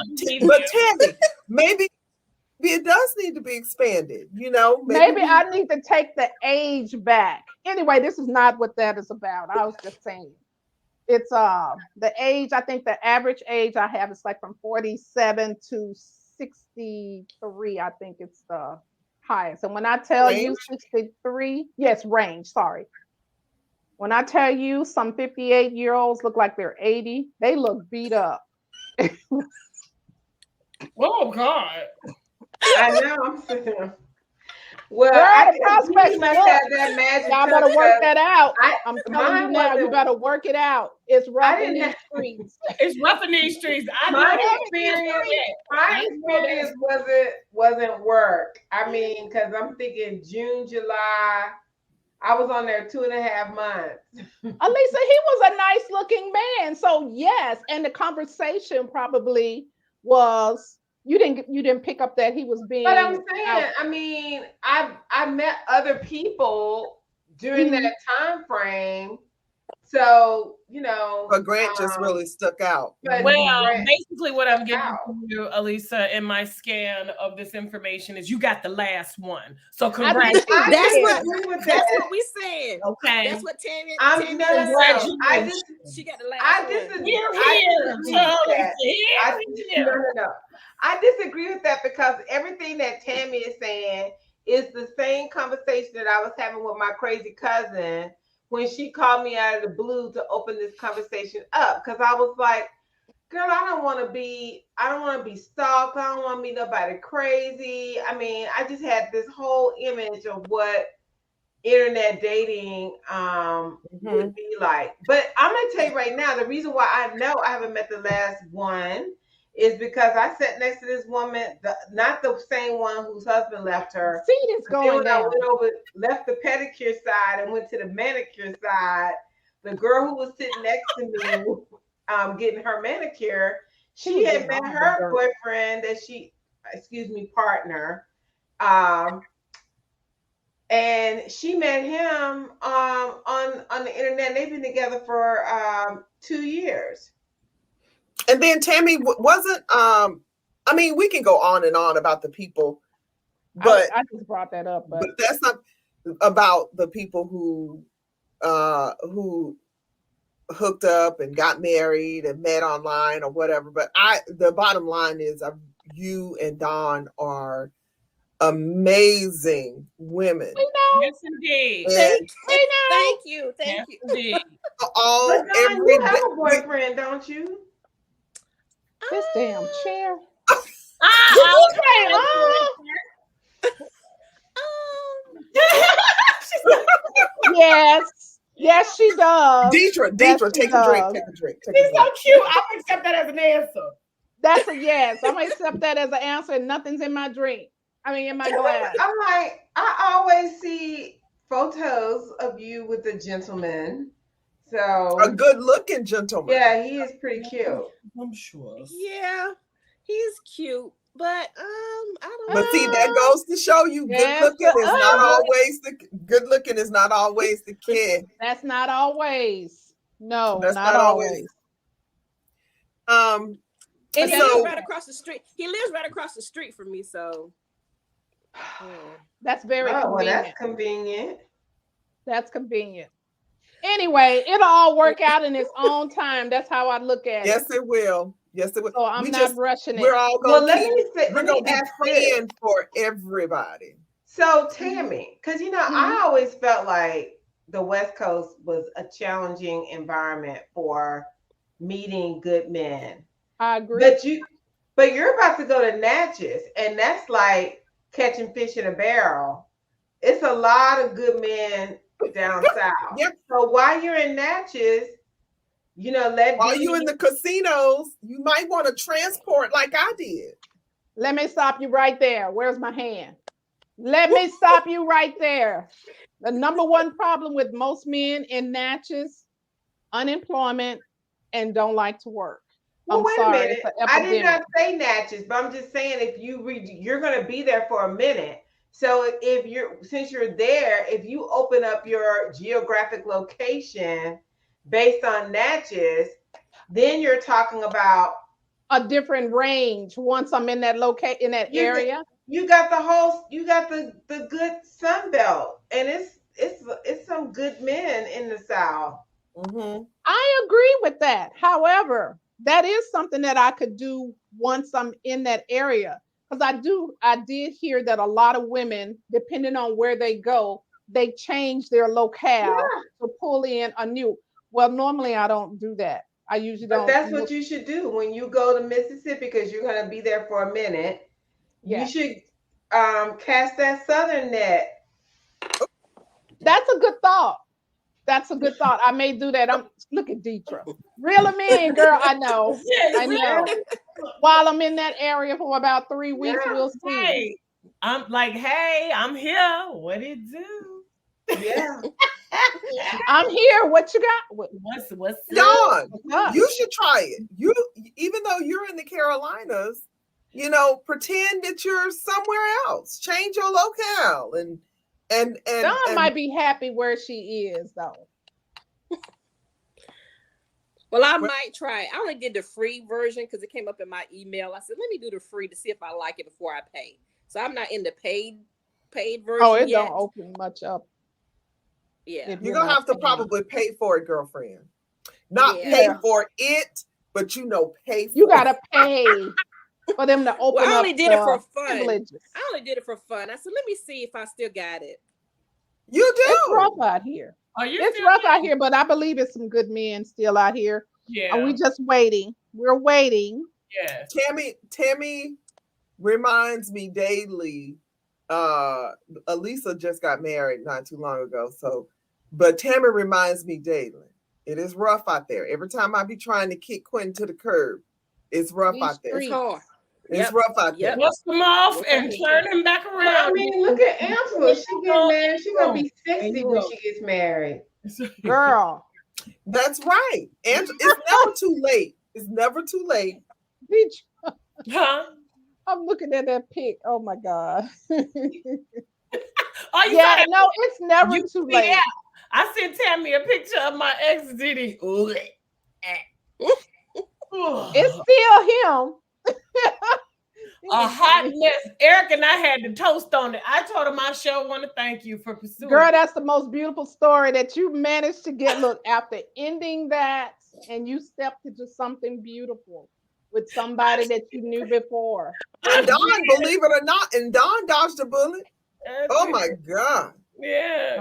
maybe it does need to be expanded. You know, maybe I need to take the age back. Anyway, this is not what that is about. I was just saying. It's the age, I think the average age I have is like from 47 to 63. I think it's the highest. And when I tell you 63, yes, range, sorry. When I tell you some 58-year-olds look like they're 80, they look beat up. Oh God. I know, I'm sitting. Well, I prospects must have that magic. Y'all better work that out. I'm telling you now, you better work it out. It's rough in these streets. It's rough in these streets. My experience wasn't work. I mean, because I'm thinking June, July. I was on there 2.5 months. Alisa, he was a nice looking man. So yes, and the conversation probably was, you didn't pick up that he was being. But I'm saying, I mean, I met other people during that time frame. So, you know. But Grant just really stuck out. Well, basically what I'm getting from you, Alisa, in my scan of this information is you got the last one. So congratulations. That's what we said. Okay. That's what Tammy congratulations. She got the last one. I disagree with that, because everything that Tammy is saying is the same conversation that I was having with my crazy cousin when she called me out of the blue to open this conversation up. Because I was like, girl, I don't want to be stalked. I don't want to be nobody crazy. I mean, I just had this whole image of what internet dating would be like. But I'm going to tell you right now, the reason why I know I haven't met the last one is because I sat next to this woman, not the same one whose husband left her. Seat is going down. I went over, left the pedicure side and went to the manicure side. The girl who was sitting next to me, getting her manicure, she had met her boyfriend partner, and she met him on the internet. They've been together for 2 years. And then Tammy wasn't. I mean, we can go on and on about the people, but I just brought that up. But that's not about the people who hooked up and got married and met online or whatever. But the bottom line is, you and Dawn are amazing women. We know. Yes, indeed. And Thank you. Yes, You. indeed. But Dawn, every you have day. a boyfriend, don't you? This damn chair. Yes, she does. Deidre, Yes, take a drink. She's so cute. I would accept that as an answer. That's a yes. I'm gonna accept that as an answer, and nothing's in my drink. I mean, in my glass. I'm like, I always see photos of you with a gentleman. So a good-looking gentleman. Yeah, he is pretty cute. I'm sure. Yeah, he's cute, but I don't. But see, that goes to show you, good looking is not always the kid. That's not always. No, That's not always. And he lives right across the street. He lives right across the street from me, so that's very convenient. Well, that's convenient. That's convenient. Anyway, it'll all work out in its own time. That's how I look at it. Yes, it will. Yes, it will. So I'm not rushing it. We're all going to be ask praying for everybody. So Tammy, because I always felt like the West Coast was a challenging environment for meeting good men. I agree. But you're about to go to Natchez, and that's like catching fish in a barrel. It's a lot of good men down south. Yep. So while you're in Natchez, while you're in the casinos, you might want to transport like I did. Let me stop you right there. Where's my hand? Let me stop you right there. The number one problem with most men in Natchez, unemployment and don't like to work. Well, wait a minute. I did epidemic. not say Natchez, but I'm just saying if you're going to be there for a minute. So since you're there, if you open up your geographic location based on Natchez, then you're talking about a different range once I'm in that area. You got the good Sun Belt, and it's some good men in the South. Mm-hmm. I agree with that. However, that is something that I could do once I'm in that area. Because I did hear that a lot of women, depending on where they go, they change their locale to pull in a new. Well, normally I don't do that. I usually don't. But that's what you should do when you go to Mississippi, because you're going to be there for a minute. Yeah. You should cast that Southern net. That's a good thought. I may do that. Look at Deidre. Reel them in, girl. I know. I know. While I'm in that area for about 3 weeks, we'll see. Hey, I'm like, hey, I'm here. What it do? Yeah. I'm here. What you got? What's Dawn, you should try it. Even though you're in the Carolinas, pretend that you're somewhere else. Change your locale and Dawn might be happy where she is, though. Well, I might try it. I only did the free version because it came up in my email. I said, let me do the free to see if I like it before I pay. So I'm not in the paid version. Oh, it don't open much up. Yeah. You're going to have to probably pay for it, girlfriend. Not pay for it, but pay for it. You got to pay for them to open up. I only did it for fun. Privileges. I only did it for fun. I said, let me see if I still got it. You do. It's rough out here. It's rough out here, but I believe it's some good men still out here. Yeah. And we just waiting. We're waiting. Yeah. Tammy reminds me daily. Elisa just got married not too long ago. But Tammy reminds me daily. It is rough out there. Every time I be trying to kick Quentin to the curb, it's rough out there. It's hard. It's rough out there. Dust them off and turn him back around. Well, I mean, look at Angela. She getting married. She's gonna be 60 when she gets married. Girl. That's right. And it's never too late. It's never too late. Huh? I'm looking at that pic. Oh my God. Oh, it's never too late. Yeah. I sent Tammy a picture of my ex Diddy. It's still him. a hot mess. Eric and I had to toast on it. I told him I sure want to thank you for pursuing. Girl, that's the most beautiful story that you managed to get. Look, after ending that, and you stepped into something beautiful with somebody that you knew before. And Dawn, believe it or not, and Dawn dodged a bullet. Oh my God. Yeah.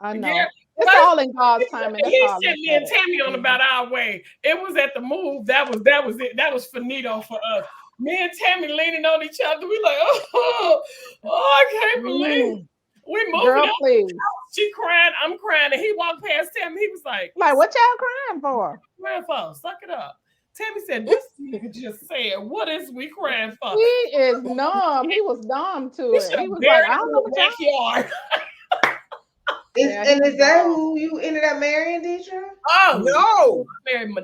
I know. Yeah. It's all in God's timing. That's He all sent me and Tammy on about our way. It was at the move. That was it. That was finito for us. Me and Tammy leaning on each other. We like, oh, I can't believe we moving. Girl, please. She crying. I'm crying. And he walked past Tammy. He was like, what y'all crying for? Crying for? Suck it up. Tammy said, this nigga just said, what is we crying for? He is numb. He was numb to it. He was like, I don't know what backyard. Is that who you ended up marrying, Deidre? Oh no,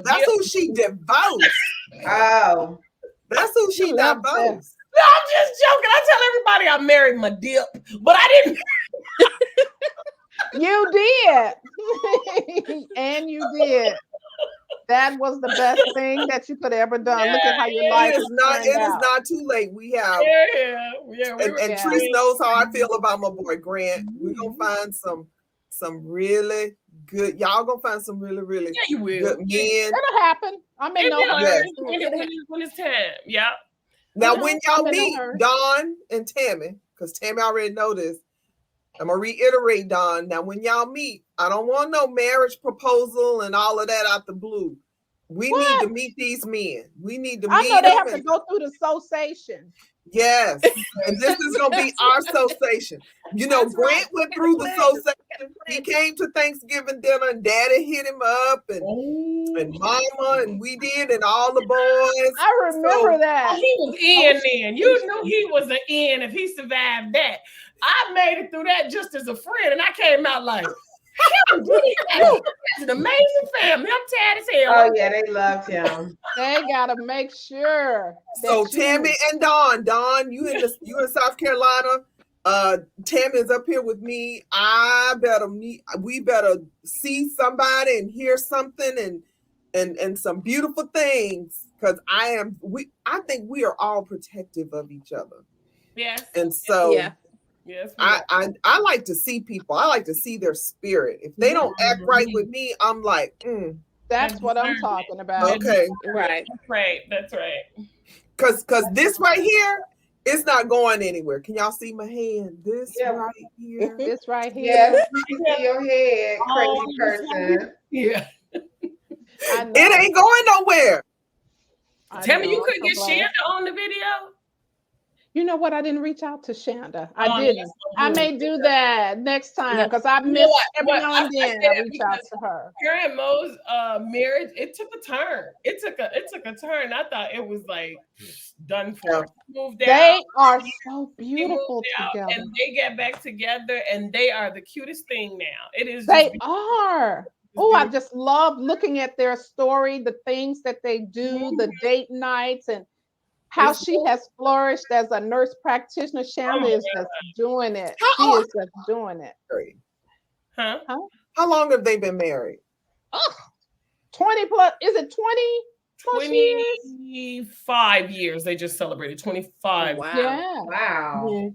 that's who she divorced. Oh, that's who she divorced. No, I'm just joking. I tell everybody I married my dip, but I didn't. You did. And you did. That was the best thing that you could have ever done. Look at how your life is not. It is not too late. We have. And Tris knows how I feel about my boy Grant. We're gonna find some really good. Y'all gonna find some really good men. It'll happen. I mean, when it's time. Yeah. Now, when y'all meet Dawn and Tammy, because Tammy already know this, I'm gonna reiterate, Dawn. Now, when y'all meet, I don't want no marriage proposal and all of that out the blue. We need to meet these men. We need to meet them. I know they have to go through the association. Yes, and this is gonna be our association. You know, Grant went through the association. He came to Thanksgiving dinner, and Daddy hit him up, and Mama, and we did, and all the boys. I remember that. He was in then. You knew he was an in if he survived that. I made it through that just as a friend, and I came out like, it's an amazing family. I'm tired as hell. Oh yeah, they loved him. They gotta make sure. So Tammy and Dawn, you in South Carolina. Tammy is up here with me. We better see somebody and hear something and some beautiful things, because I think we are all protective of each other. Yes. And so yes, I like to see people. I like to see their spirit. If they don't act right with me, I'm like, That's what I'm talking about. Okay. Right. That's right. Because this right here, it's not going anywhere. Can y'all see my hand? This right here. This right here. Yes, you see your head, crazy person. Yeah. It ain't going nowhere. Tell me, you couldn't get Shanda on the video? You know what? I didn't reach out to Shanda. I didn't. I may do that next time, because I missed every now and then. I reach out to her. Her and Mo's marriage, it took a turn. It took a turn. I thought it was like done for. They are so beautiful together, and they get back together, and they are the cutest thing now. It is. They are. Oh, I just love looking at their story, the things that they do, the date nights, and how she has flourished as a nurse practitioner. Shanda is just doing it. She is just doing it. Huh? How long have they been married? 20 plus. Is it 20? 25 years. They just celebrated 25. Wow. Yeah. Wow. Mm-hmm.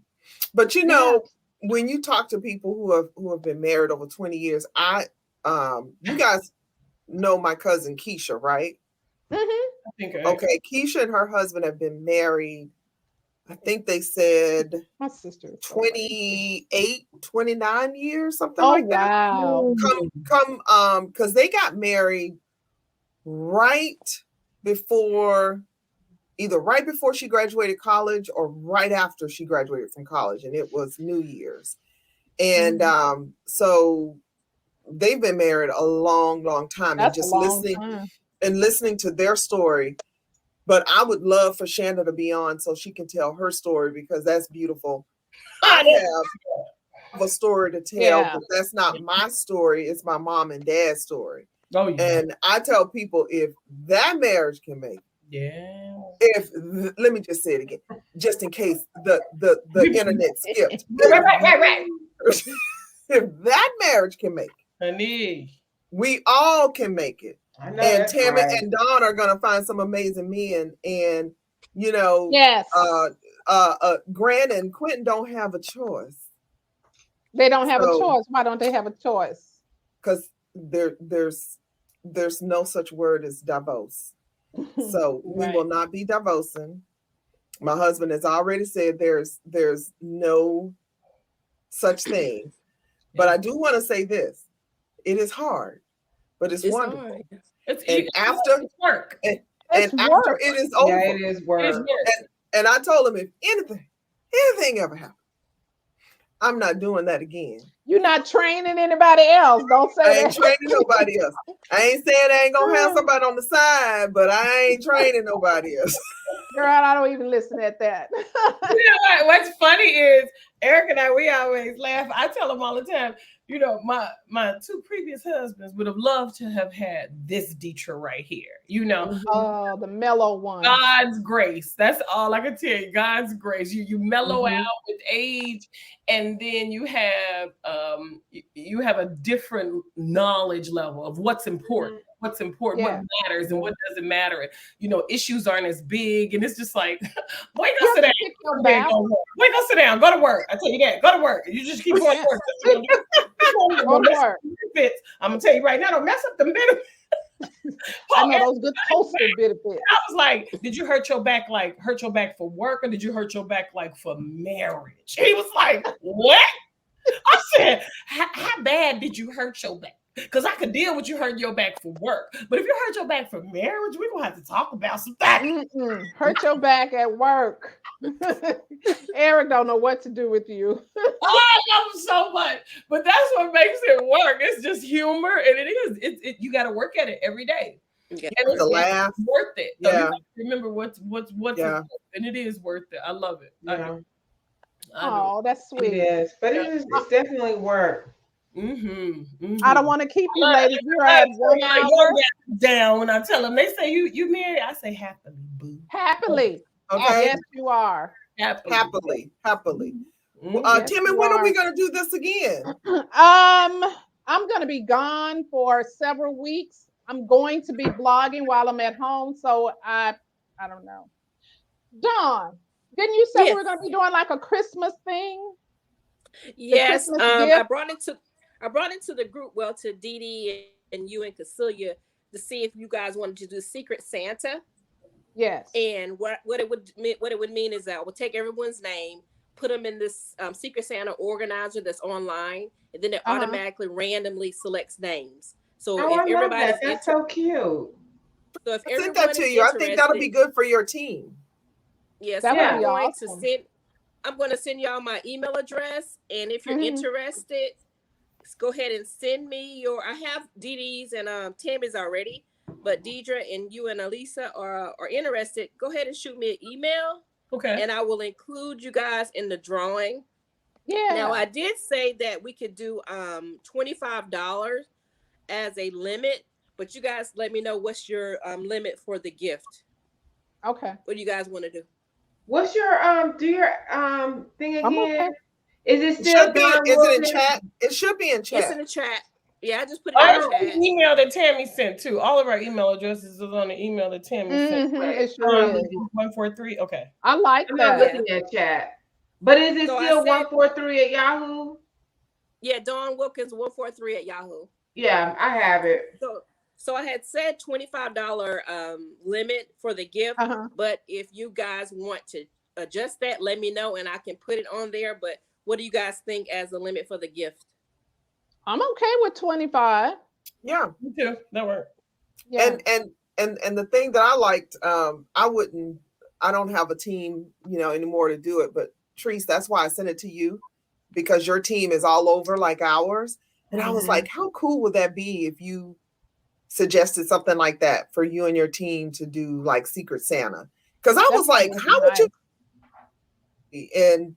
But you know, when you talk to people who have been married over 20 years, you guys know my cousin Keisha, right? Mm-hmm. Okay, Keisha and her husband have been married, I think they said my sister 28, 29 years, something like that. Wow. Come because they got married either right before she graduated college or right after she graduated from college, and it was New Year's. And so they've been married a long time. That's and just listening to their story. But I would love for Shanda to be on so she can tell her story, because that's beautiful. I have a story to tell, but that's not my story. It's my mom and dad's story. Oh, yeah. And I tell people, if that marriage can make it, let me just say it again, just in case the internet skipped. Right. If that marriage can make it, we all can make it. And Tammy and Dawn are gonna find some amazing men, and you know, yes, Grant and Quentin don't have a choice. they don't have a choice. Why don't they have a choice? Because there's no such word as divorce. So we will not be divorcing. My husband has already said there's no such thing. But I do want to say this. It is hard, but it's wonderful. Hard. It's work. And after it is over. Yeah, it is work. And I told him if anything ever happens, I'm not doing that again. You're not training anybody else. Don't say I that. ain't training nobody else. I ain't saying I ain't gonna have somebody on the side, but I ain't training nobody else. Girl, I don't even listen at that. You know what? What's funny is Eric and I, we always laugh. I tell him all the time, you know, my two previous husbands would have loved to have had this Dietra right here. You know, oh, the mellow one. God's grace. That's all I can tell you. God's grace. You mellow out with age, and then you have a different knowledge level of what's important. What's important, what matters, and what doesn't matter. And, you know, issues aren't as big, and it's just like, boy, go sit down. Boy, go sit down. Go to work. I tell you that. Go to work. You just keep going to work. Go to work. I'm gonna tell you right now. Don't mess up the benefits. I know those good poster benefits. I was like, did you hurt your back for work, or did you hurt your back like for marriage? And he was like, what? I said, how bad did you hurt your back? Because I could deal with you hurting your back for work. But if you hurt your back for marriage, we're going to have to talk about some things. Hurt your back at work. Eric don't know what to do with you. I love him so much. But that's what makes it work. It's just humor. And it is. You got to work at it every day. Yeah. And it's worth it. So yeah. Remember what's important. And it is worth it. I love it. Yeah. Oh, that's sweet. It is. But it's definitely work. I don't want to keep you ladies. We're at 1 hour. Down when I tell them, they say you married. I say happily, boo. Happily. Okay. Yes, you are. Happily. Yes, Timmy, when are we going to do this again? I'm going to be gone for several weeks. I'm going to be blogging while I'm at home, so I don't know. Dawn, didn't you say we were going to be doing like a Christmas thing? Yes, I brought into the group, to Dee Dee and you and Cecilia, to see if you guys wanted to do Secret Santa. Yes. And what it would mean is that I would take everyone's name, put them in this Secret Santa organizer that's online, and then it automatically randomly selects names. So if everybody's that's so cute. So if I sent that to you. I think that'll be good for your team. Yes, that would be awesome. I'm going to send y'all my email address, and if you're interested, go ahead and send me your. I have Dee Dee's and Tammy's already, but Deidre and you and Elisa are interested. Go ahead and shoot me an email, okay, and I will include you guys in the drawing. Yeah. Now I did say that we could do $25 as a limit, but you guys let me know what's your limit for the gift. Okay. What do you guys want to do? What's your do your thing again? Okay. Is it still is it in chat? It should be in chat. It's in the chat. Yeah, I just put it in the chat. The email that Tammy sent too. All of our email addresses is on the email that Tammy sent. It sure is. 143. Okay. I like I'm that. not looking at chat. But is it still 143 at Yahoo? Yeah, Dawn Wilkins 143 at Yahoo. Yeah, I have it. So I had said $25 limit for the gift, but if you guys want to adjust that, let me know and I can put it on there. But what do you guys think as a limit for the gift? I'm okay with 25. Yeah, me too. That works. Yeah. And the thing that I liked, I don't have a team, anymore to do it, but Treese, that's why I sent it to you, because your team is all over like ours. And I was like, how cool would that be if you suggested something like that for you and your team to do, like Secret Santa? Because I was like, how would you? And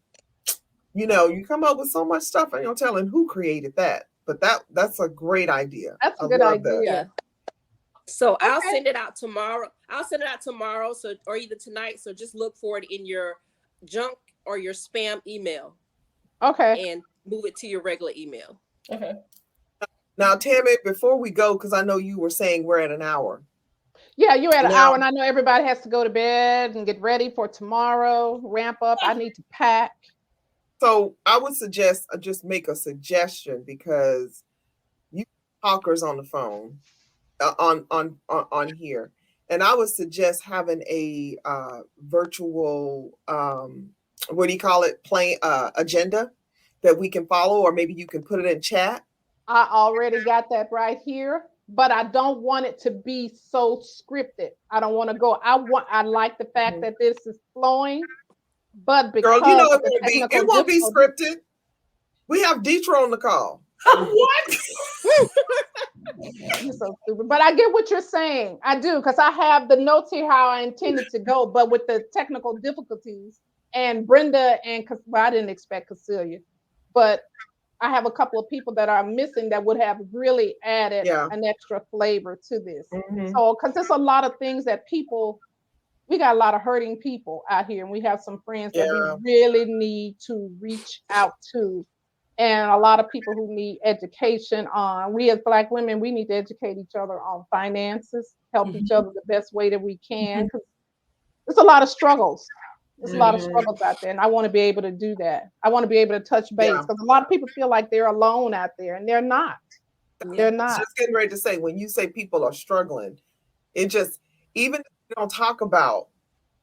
you come up with so much stuff and you're telling who created that. But that's a great idea. That's a good idea. Yeah. So I'll send it out tomorrow. So or either tonight. So just look for it in your junk or your spam email. Okay. And move it to your regular email. Okay. Now, Tammy, before we go, because I know you were saying we're at an hour. Yeah, you're at an hour, and I know everybody has to go to bed and get ready for tomorrow. Ramp up. I need to pack. So I would suggest just make a suggestion, because you talkers on the phone on here, and I would suggest having a virtual what do you call it, agenda that we can follow, or maybe you can put it in chat. I already got that right here, but I don't want it to be so scripted. I don't want to go. I like the fact that this is flowing, but because girl, you know it won't be scripted. We have Deetra on the call. What? You're so stupid. But I get what you're saying. I do, because I have the notes here how I intended to go, but with the technical difficulties and Brenda and well, I didn't expect Cecilia, but I have a couple of people that are missing that would have really added an extra flavor to this. So, because there's a lot of things that we got a lot of hurting people out here, and we have some friends that we really need to reach out to, and a lot of people who need education on. We as Black women, we need to educate each other on finances, help each other the best way that we can, because there's a lot of struggles. There's a lot of struggles out there, and I want to be able to do that. I want to be able to touch base, because a lot of people feel like they're alone out there, and they're not. They're not. Just getting ready to say, when you say people are struggling, it just, even if you don't talk about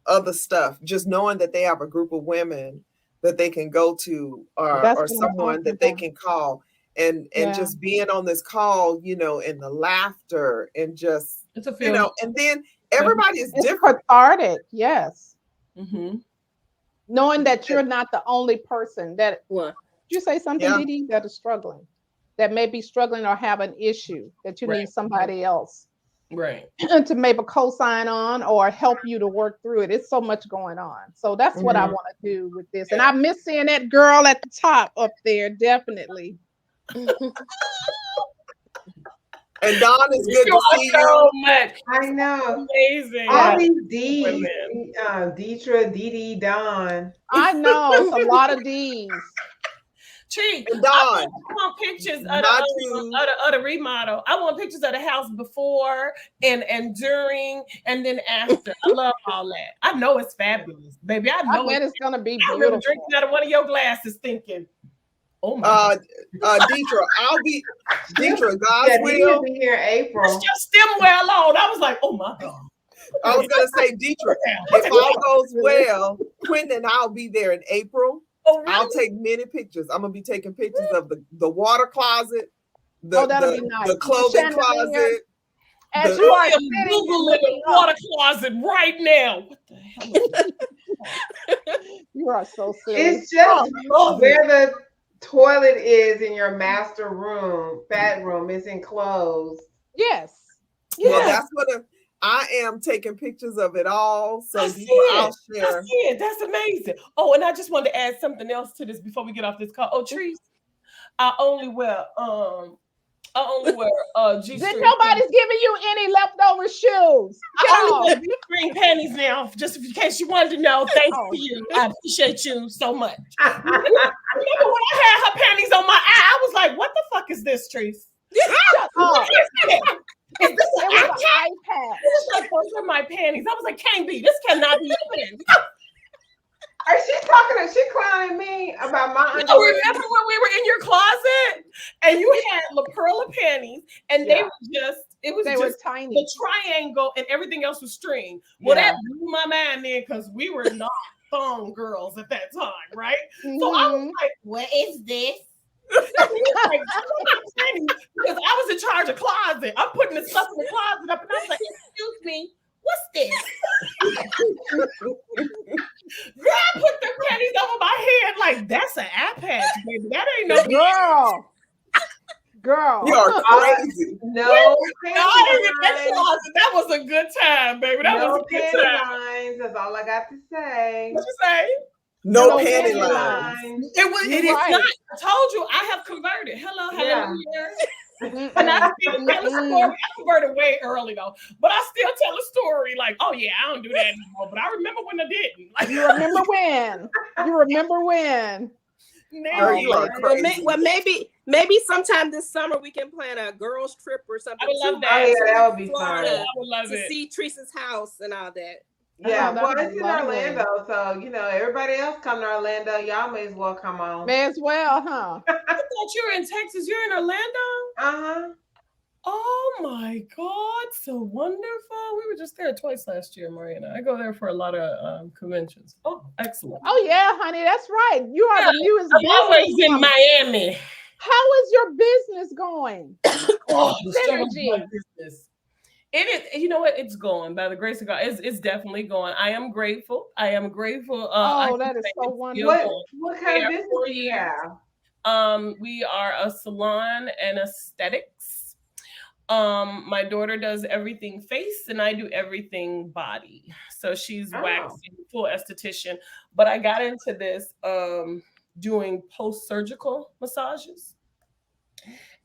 other stuff, just knowing that they have a group of women that they can go to, or someone that they can call, and just being on this call, and the laughter, and just, it's a and then everybody is different. Cathartic, yes. Knowing that you're not the only person that. Did you say something, Didi, that is struggling, that may be struggling or have an issue that you need somebody else, to maybe co-sign on or help you to work through it. It's so much going on. So that's what I want to do with this. And I miss seeing that girl at the top up there, definitely. And Dawn, is good to see so much. I know. Amazing. All these D's. Deetra, Didi, Dawn. I know. It's a lot of D's. Tree, and Dawn. I want pictures of the remodel. I want pictures of the house before and during and then after. I love all that. I know it's fabulous, baby. I know it's gonna be beautiful. I remember drinking out of one of your glasses thinking, oh my Deetra, Deetra, God's will. Be here in April. It's just stemware alone. I was like, oh my God. I was gonna say, Deetra, if all goes well, Quentin and I'll be there in April. Oh, really? I'll take many pictures. I'm gonna be taking pictures of the water closet, that'll be nice. The clothing closet. As you are Googling the water closet right now. What the hell? You are so serious. It's just where the toilet is in your master room, bedroom is enclosed. Yes. Well, that's what I am taking pictures of it all. So I'll share. I see it. That's amazing. Oh, and I just wanted to add something else to this before we get off this call. Oh, Trees, I only wear G-string. Then nobody's giving you any leftover shoes. I only wear G-string panties now, just in case you wanted to know. Thank you. I appreciate you so much. Remember when I had her panties on my eye? I was like, what the fuck is this, Trees? Shut up. Is this an iPad? Like, those are my panties. I was like, can't be. This cannot be your panties. Are she clowning me about my underwear? Oh, remember when we were in your closet and you had La Perla panties and they were tiny. The triangle and everything else was string. Well, that blew my mind then because we were not thong girls at that time, right? So I was like, what is this? Because I was in charge of closet. I'm putting the stuff in the closet up and I was like, excuse me, what's this? Girl, I put the panties over my head like that's an iPad, baby. That ain't no girl. You are crazy. No, that was a good time, baby. That was a good time. Lines, that's all I got to say. What you say? No panty lines. It is not. I told you I have converted. Hello. And I still tell a story. I converted way early though, but I still tell a story like, oh yeah, I don't do that anymore. But I remember when I didn't. Like, You remember when? Well, maybe sometime this summer we can plan a girls trip or something. I would love that. Oh, yeah, that would be Florida fun. I would love to it. see Teresa's house and all that. Yeah, Oh, well, that'd it's be in lovely. Orlando, so everybody else come to Orlando. Y'all may as well come on. May as well, huh? I thought you were in Texas. You're in Orlando? Oh my God, so wonderful. We were just there twice last year, Maria and I go there for a lot of conventions. Oh, excellent. Oh yeah, honey, that's right. You are the newest I'm business always in woman. Miami. How is your business going? Oh, the struggle Synergy. of my business. It is, you know what? It's going by the grace of God. It's definitely going. I am grateful. I am grateful. Oh, that is so wonderful. What kind of business do you have? We are a salon and aesthetics. My daughter does everything face and I do everything body. So she's waxing, full esthetician. But I got into this doing post-surgical massages.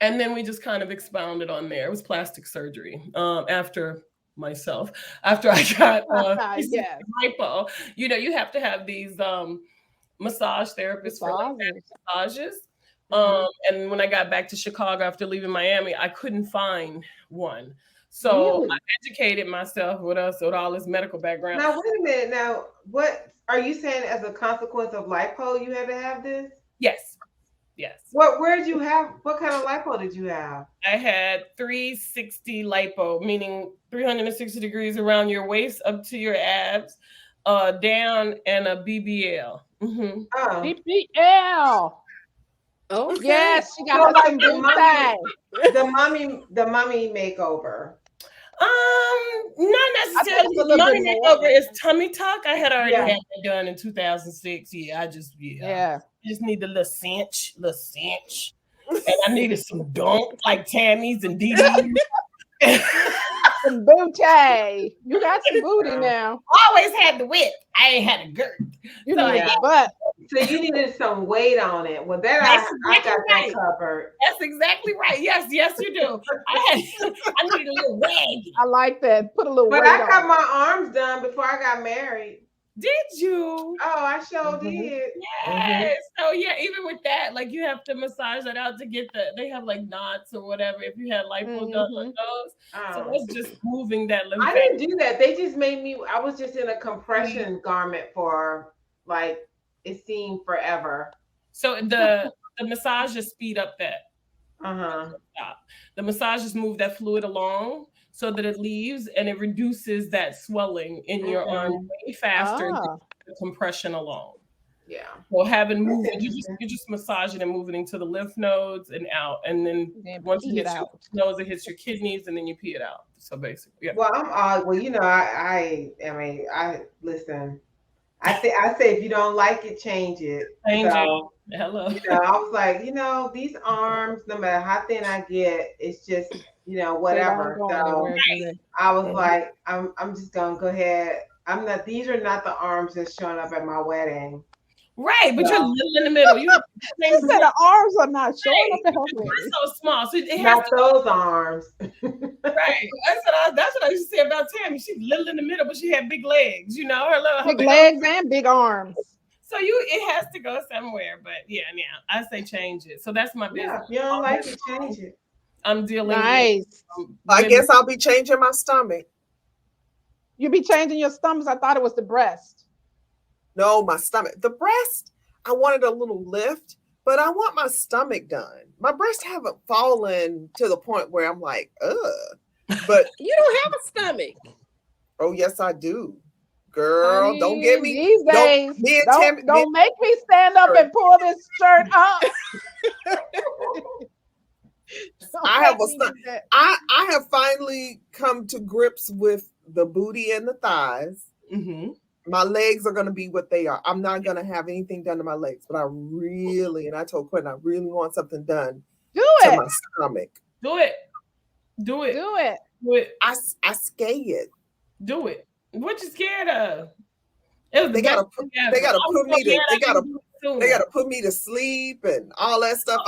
And then we just kind of expounded on there. It was plastic surgery after myself. After I got lipo, you have to have these massage therapists for like massages. And when I got back to Chicago after leaving Miami, I couldn't find one. So I educated myself with all this medical background. Now, wait a minute. Now, what are you saying as a consequence of lipo, you had to have this? Yes. What kind of lipo did you have? I had 360 lipo, meaning 360 degrees around your waist up to your abs, down, and a BBL. Mm-hmm. BBL. Oh yes, she got her some the mummy makeover. Not necessarily. The money makeover is tummy tuck. I had already had that done in 2006. I just need the little cinch. And I needed some dunk like Tammy's and Dee Dee's. Some booty. You got some booty now. Always had the whip. I ain't had a girth. You know your butt. So you needed some weight on it. Well, I got that covered. That's exactly right. Yes, you do. I need a little wag. I like that. Put a little weight on. But I got my arms done before I got married. Did you? Oh, I sure did. Yes. So even with that, like you have to massage that out to get they have like knots or whatever if you had lipo done on those. So that's just moving that lymphatic. I didn't do that. They just made me, I was just in a compression garment for like, it seemed forever. So the massages speed up that. The massages move that fluid along so that it leaves and it reduces that swelling in your arm way faster than the compression alone. Yeah. Well, having movement, you just massage it and moving into the lymph nodes and out, and then once it hits your nose, it hits your kidneys, and then you pee it out. So basically, Well, I listen. I say if you don't like it, change it. Hello. I was like, these arms, no matter how thin I get, it's just, whatever. So I was like, I'm just gonna go ahead. These are not the arms that's showing up at my wedding. Right, but you're little in the middle. You said the arms are not showing up at her wedding. You're so small, so it has not those arms. Right. That's what I used to say about Tammy. She's little in the middle, but she had big legs. Her big legs and big arms. So it has to go somewhere. But I say change it. So that's my business. You don't like it, change it. I'm dealing with. I guess I'll be changing my stomach. You be changing your stomach? I thought it was the breast. No, my stomach. The breast, I wanted a little lift, but I want my stomach done. My breasts haven't fallen to the point where I'm like, ugh. But you don't have a stomach. Oh, yes, I do. Girl, don't get me. These days, don't make me stand up and pull this shirt up. I have finally come to grips with the booty and the thighs. Mm-hmm. My legs are going to be what they are. I'm not going to have anything done to my legs, but and I told Quentin, I really want something done to my stomach. Do it. I scared. Do it. What you scared of? They gotta put me to sleep and all that stuff.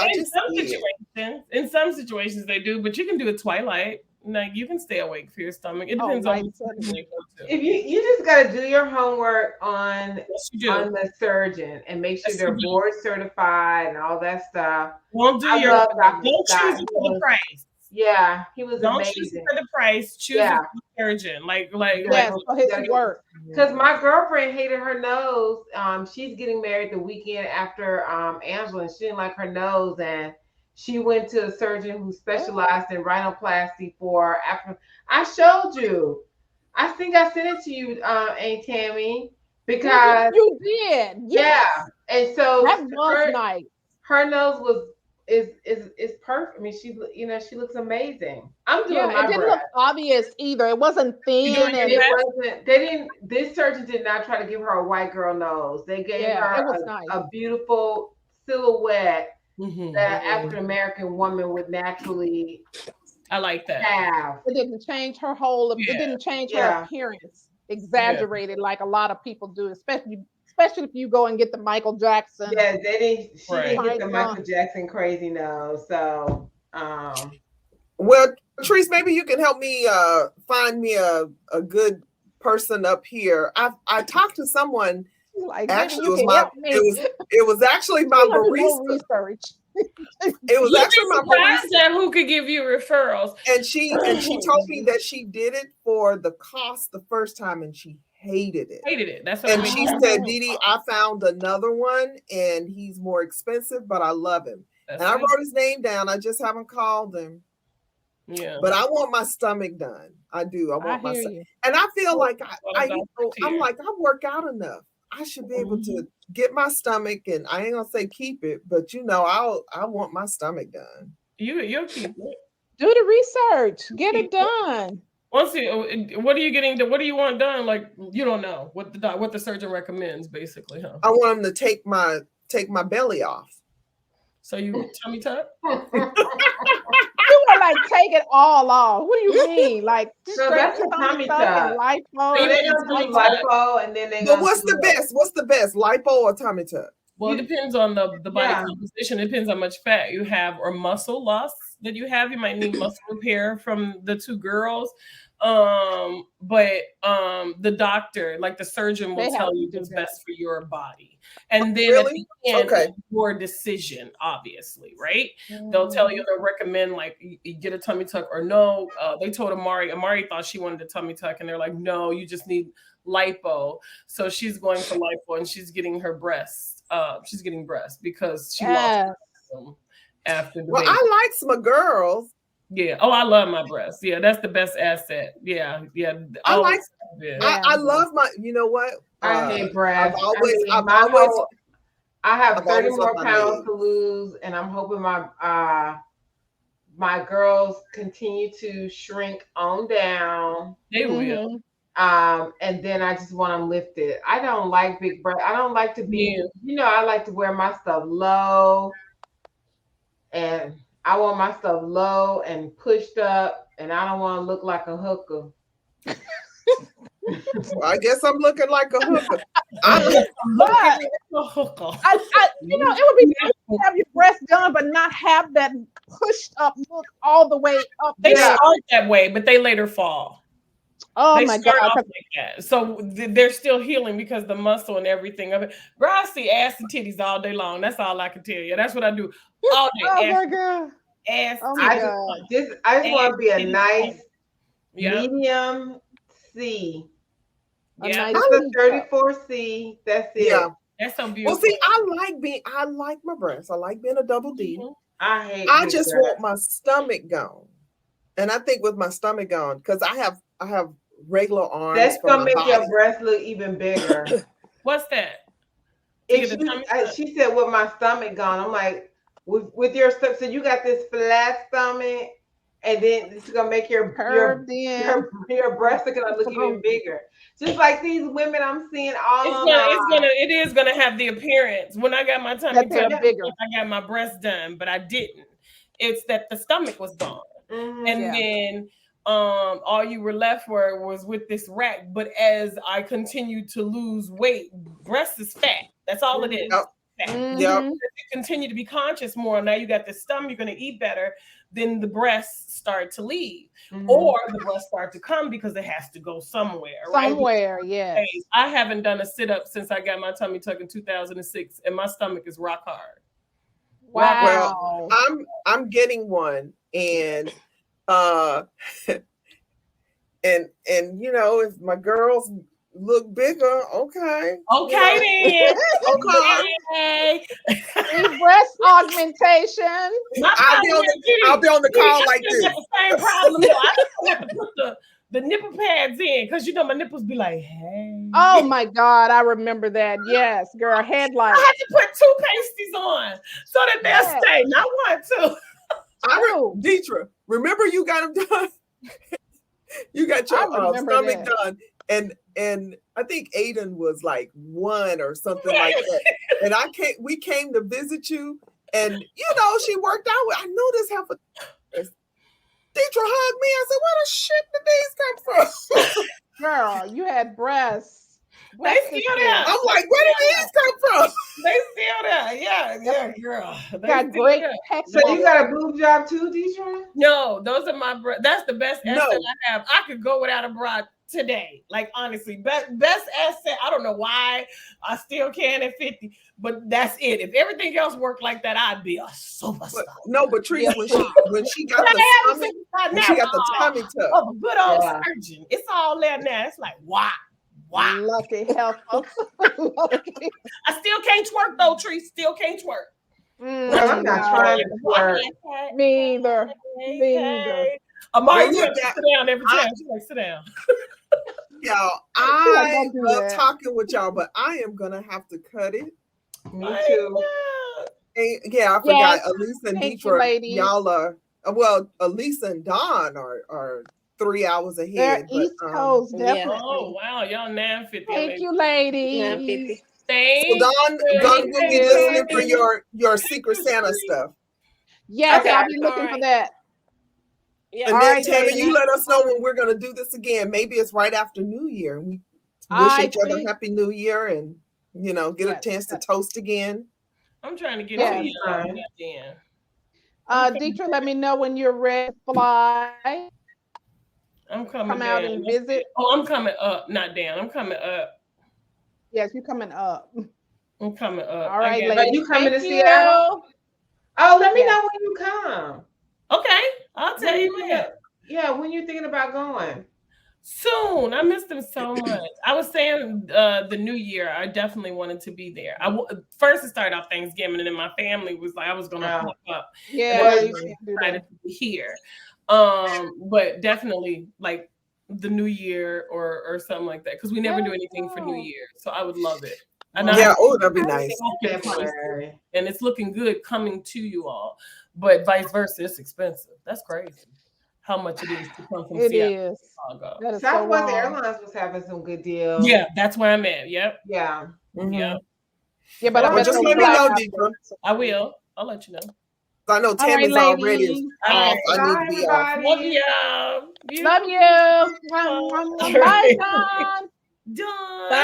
In some situations they do, but you can do a twilight. Like you can stay awake for your stomach. It depends on what you go to. If you just got to do your homework on the surgeon and make sure they're board certified and all that stuff. Don't choose it for the price. Yeah, he was don't amazing. Choose it for the price. Choose it for the surgeon. For his work. Because my girlfriend hated her nose. She's getting married the weekend after Angela, and she didn't like her nose, and she went to a surgeon who specialized in rhinoplasty for African. I showed you. I think I sent it to you, Aunt Tammy, because you did. Yes. Yeah, and so that was nice. Her nose is perfect. I mean, she looks amazing. I'm doing my it didn't look obvious either. It wasn't thin, and it wasn't. They didn't. This surgeon did not try to give her a white girl nose. They gave her a beautiful silhouette that African American woman would naturally. I like that. It didn't change her whole. It didn't change her appearance. Exaggerated like a lot of people do, especially if you go and get the Michael Jackson. Yeah, they didn't. She didn't get the Michael Jackson crazy nose. So, well, Patrice, maybe you can help me find me a good person up here. I talked to someone. Actually, it was actually my barista. It was actually my barista who could give you referrals, and she told me that she did it for the cost the first time, and she hated it. That's what and she said, Didi, I found another one, and he's more expensive, but I love him. And I wrote his name down. I just haven't called him. Yeah, but I want my stomach done. I do. I want my stomach, and I feel like I'm like I work out enough. I should be able to get my stomach, and I ain't gonna say keep it, but I want my stomach done. You'll keep it. Do the research. Get it done. What are you getting? What do you want done? Like you don't know what the surgeon recommends, basically, huh? I want him to take my belly off. So you tummy tuck? You want like take it all off? What do you mean? Like so that's a tummy tuck. Lipo. And then they. But what's the best? What's the best, lipo or tummy tuck? Well, it depends on the body composition. It depends how much fat you have or muscle loss that you have. You might need muscle repair from the two girls. But the doctor, like the surgeon, will tell you what's best for your body. And then at the end, it's your decision, obviously, right? They'll tell you, they'll recommend like you get a tummy tuck or no. They told Amari thought she wanted a tummy tuck, and they're like, no, you just need lipo. So she's going for lipo, and she's getting her breasts. She's getting breasts because she lost them after the baby. I like my girls. Yeah. Oh, I love my breasts. Yeah, that's the best asset. Yeah. I love my. You know what? I hate breasts. I have 30 more pounds to lose, and I'm hoping my girls continue to shrink on down. They will. And then I just want them lifted. I don't like big breasts. I don't like to be. I like to wear my stuff low, and I want my stuff low and pushed up, and I don't want to look like a hooker. Well, I guess I'm looking like a hooker. It would be nice to have your breasts done, but not have that pushed up look all the way up. They start that way, but they later fall. Oh my God! Like that. So they're still healing because the muscle and everything of it. Bro, I see ass and titties all day long. That's all I can tell you. That's what I do all day. Oh my God! Ass. Oh I just want to be a nice medium C. Yeah, it's a 34C. That's it. Yeah, that's so beautiful. Well, see, I like my breasts. I like being a double D. I just want my stomach gone, and I think with my stomach gone, because I have regular arms. That's gonna make your breasts look even bigger. What's that? She said, "With my stomach gone," I'm like, "With your stomach, so you got this flat stomach, and then it's gonna make your breasts are gonna look even bigger." Just like these women I'm seeing it is gonna have the appearance. When I got my tummy tuck, I got my breasts done, but I didn't. It's that the stomach was gone, and then all you were left was with this rack. But as I continued to lose weight, breast is fat. That's all it is. You continue to be conscious more. Now you got the stomach, you're going to eat better. Then the breasts start to leave, or the breast start to come because it has to go somewhere. Somewhere, right? yes. I haven't done a sit-up since I got my tummy tuck in 2006, and my stomach is rock hard. Wow. Well, I'm getting one, and and you know, if my girls look bigger, okay. Then. Okay. Breast augmentation. I'll be on the call like this. The same problem. I have to put the nipple pads in because you know my nipples be like, hey. Oh my God, I remember that. Yes, girl, headlight. I had to put 2 pasties on so that they'll stay. Not 1, 2. Deidre, remember you got them done. You got your stomach done, and I think Aiden was like 1 or something like that. And we came to visit you, and you know she worked out. I know this half. Deidre hugged me. I said, "Where the shit did these come from?" Girl, you had breasts. They still there. I'm like, where did these come from? They still there. Yeah, girl. They got great. So you got a boob job too, Deidre? No, those are my breasts. That's the best asset I have. I could go without a bra today. Like honestly, best asset. I don't know why I still can at 50, but that's it. If everything else worked like that, I'd be a superstar. But Trees, when she got the tummy tuck of a good old surgeon, it's all there now. It's like wow. Lucky health. Lucky. I still can't twerk though, Trees. Still can't twerk. I'm not trying to twerk. Me either. Amari sit down every time. She's like, sit down. Y'all, I love talking with y'all, but I am gonna have to cut it. Me too. Yeah, I forgot. Elisa and Deidre, y'all are Elisa and Dawn are 3 hours ahead. They're East Coast, definitely. Oh wow, y'all 950. Thank you, ladies. So Dawn will be listening for your Secret Santa stuff. Yes, I'll be looking for that. Yeah. And then Tammy, you let us know when we're gonna do this again. Maybe it's right after New Year. We wish each other Happy New Year and get a chance to toast again. I'm trying to get to you again. Deidre, let me know when you're ready to fly. I'm coming Come out and visit. Oh, I'm coming up, not down. I'm coming up. Yes, you're coming up. I'm coming up. All right, ladies. Are you coming to Seattle? Oh, let me know when you come. Okay, I'll tell you when. Yeah, when you thinking about going? Soon. I missed them so much. I was saying the New Year, I definitely wanted to be there. First it started off Thanksgiving, and then my family was like, I was going to pop up. Yeah, you excited to be here. But definitely like the New Year or something like that, because we never do anything for New Year. So I would love it. And that'd be nice. And it's looking good coming to you all, but vice versa, it's expensive. That's crazy. How much it is to come from Seattle to Chicago. Southwest Airlines was having some good deals. Yeah, that's where I'm at. Yep. Yeah. Mm-hmm. Yeah. Yeah, but just let me know, Deidre. I will. I'll let you know. I know Tammy's already off. I need to be off. Love you. Love you. Bye, Don. Done.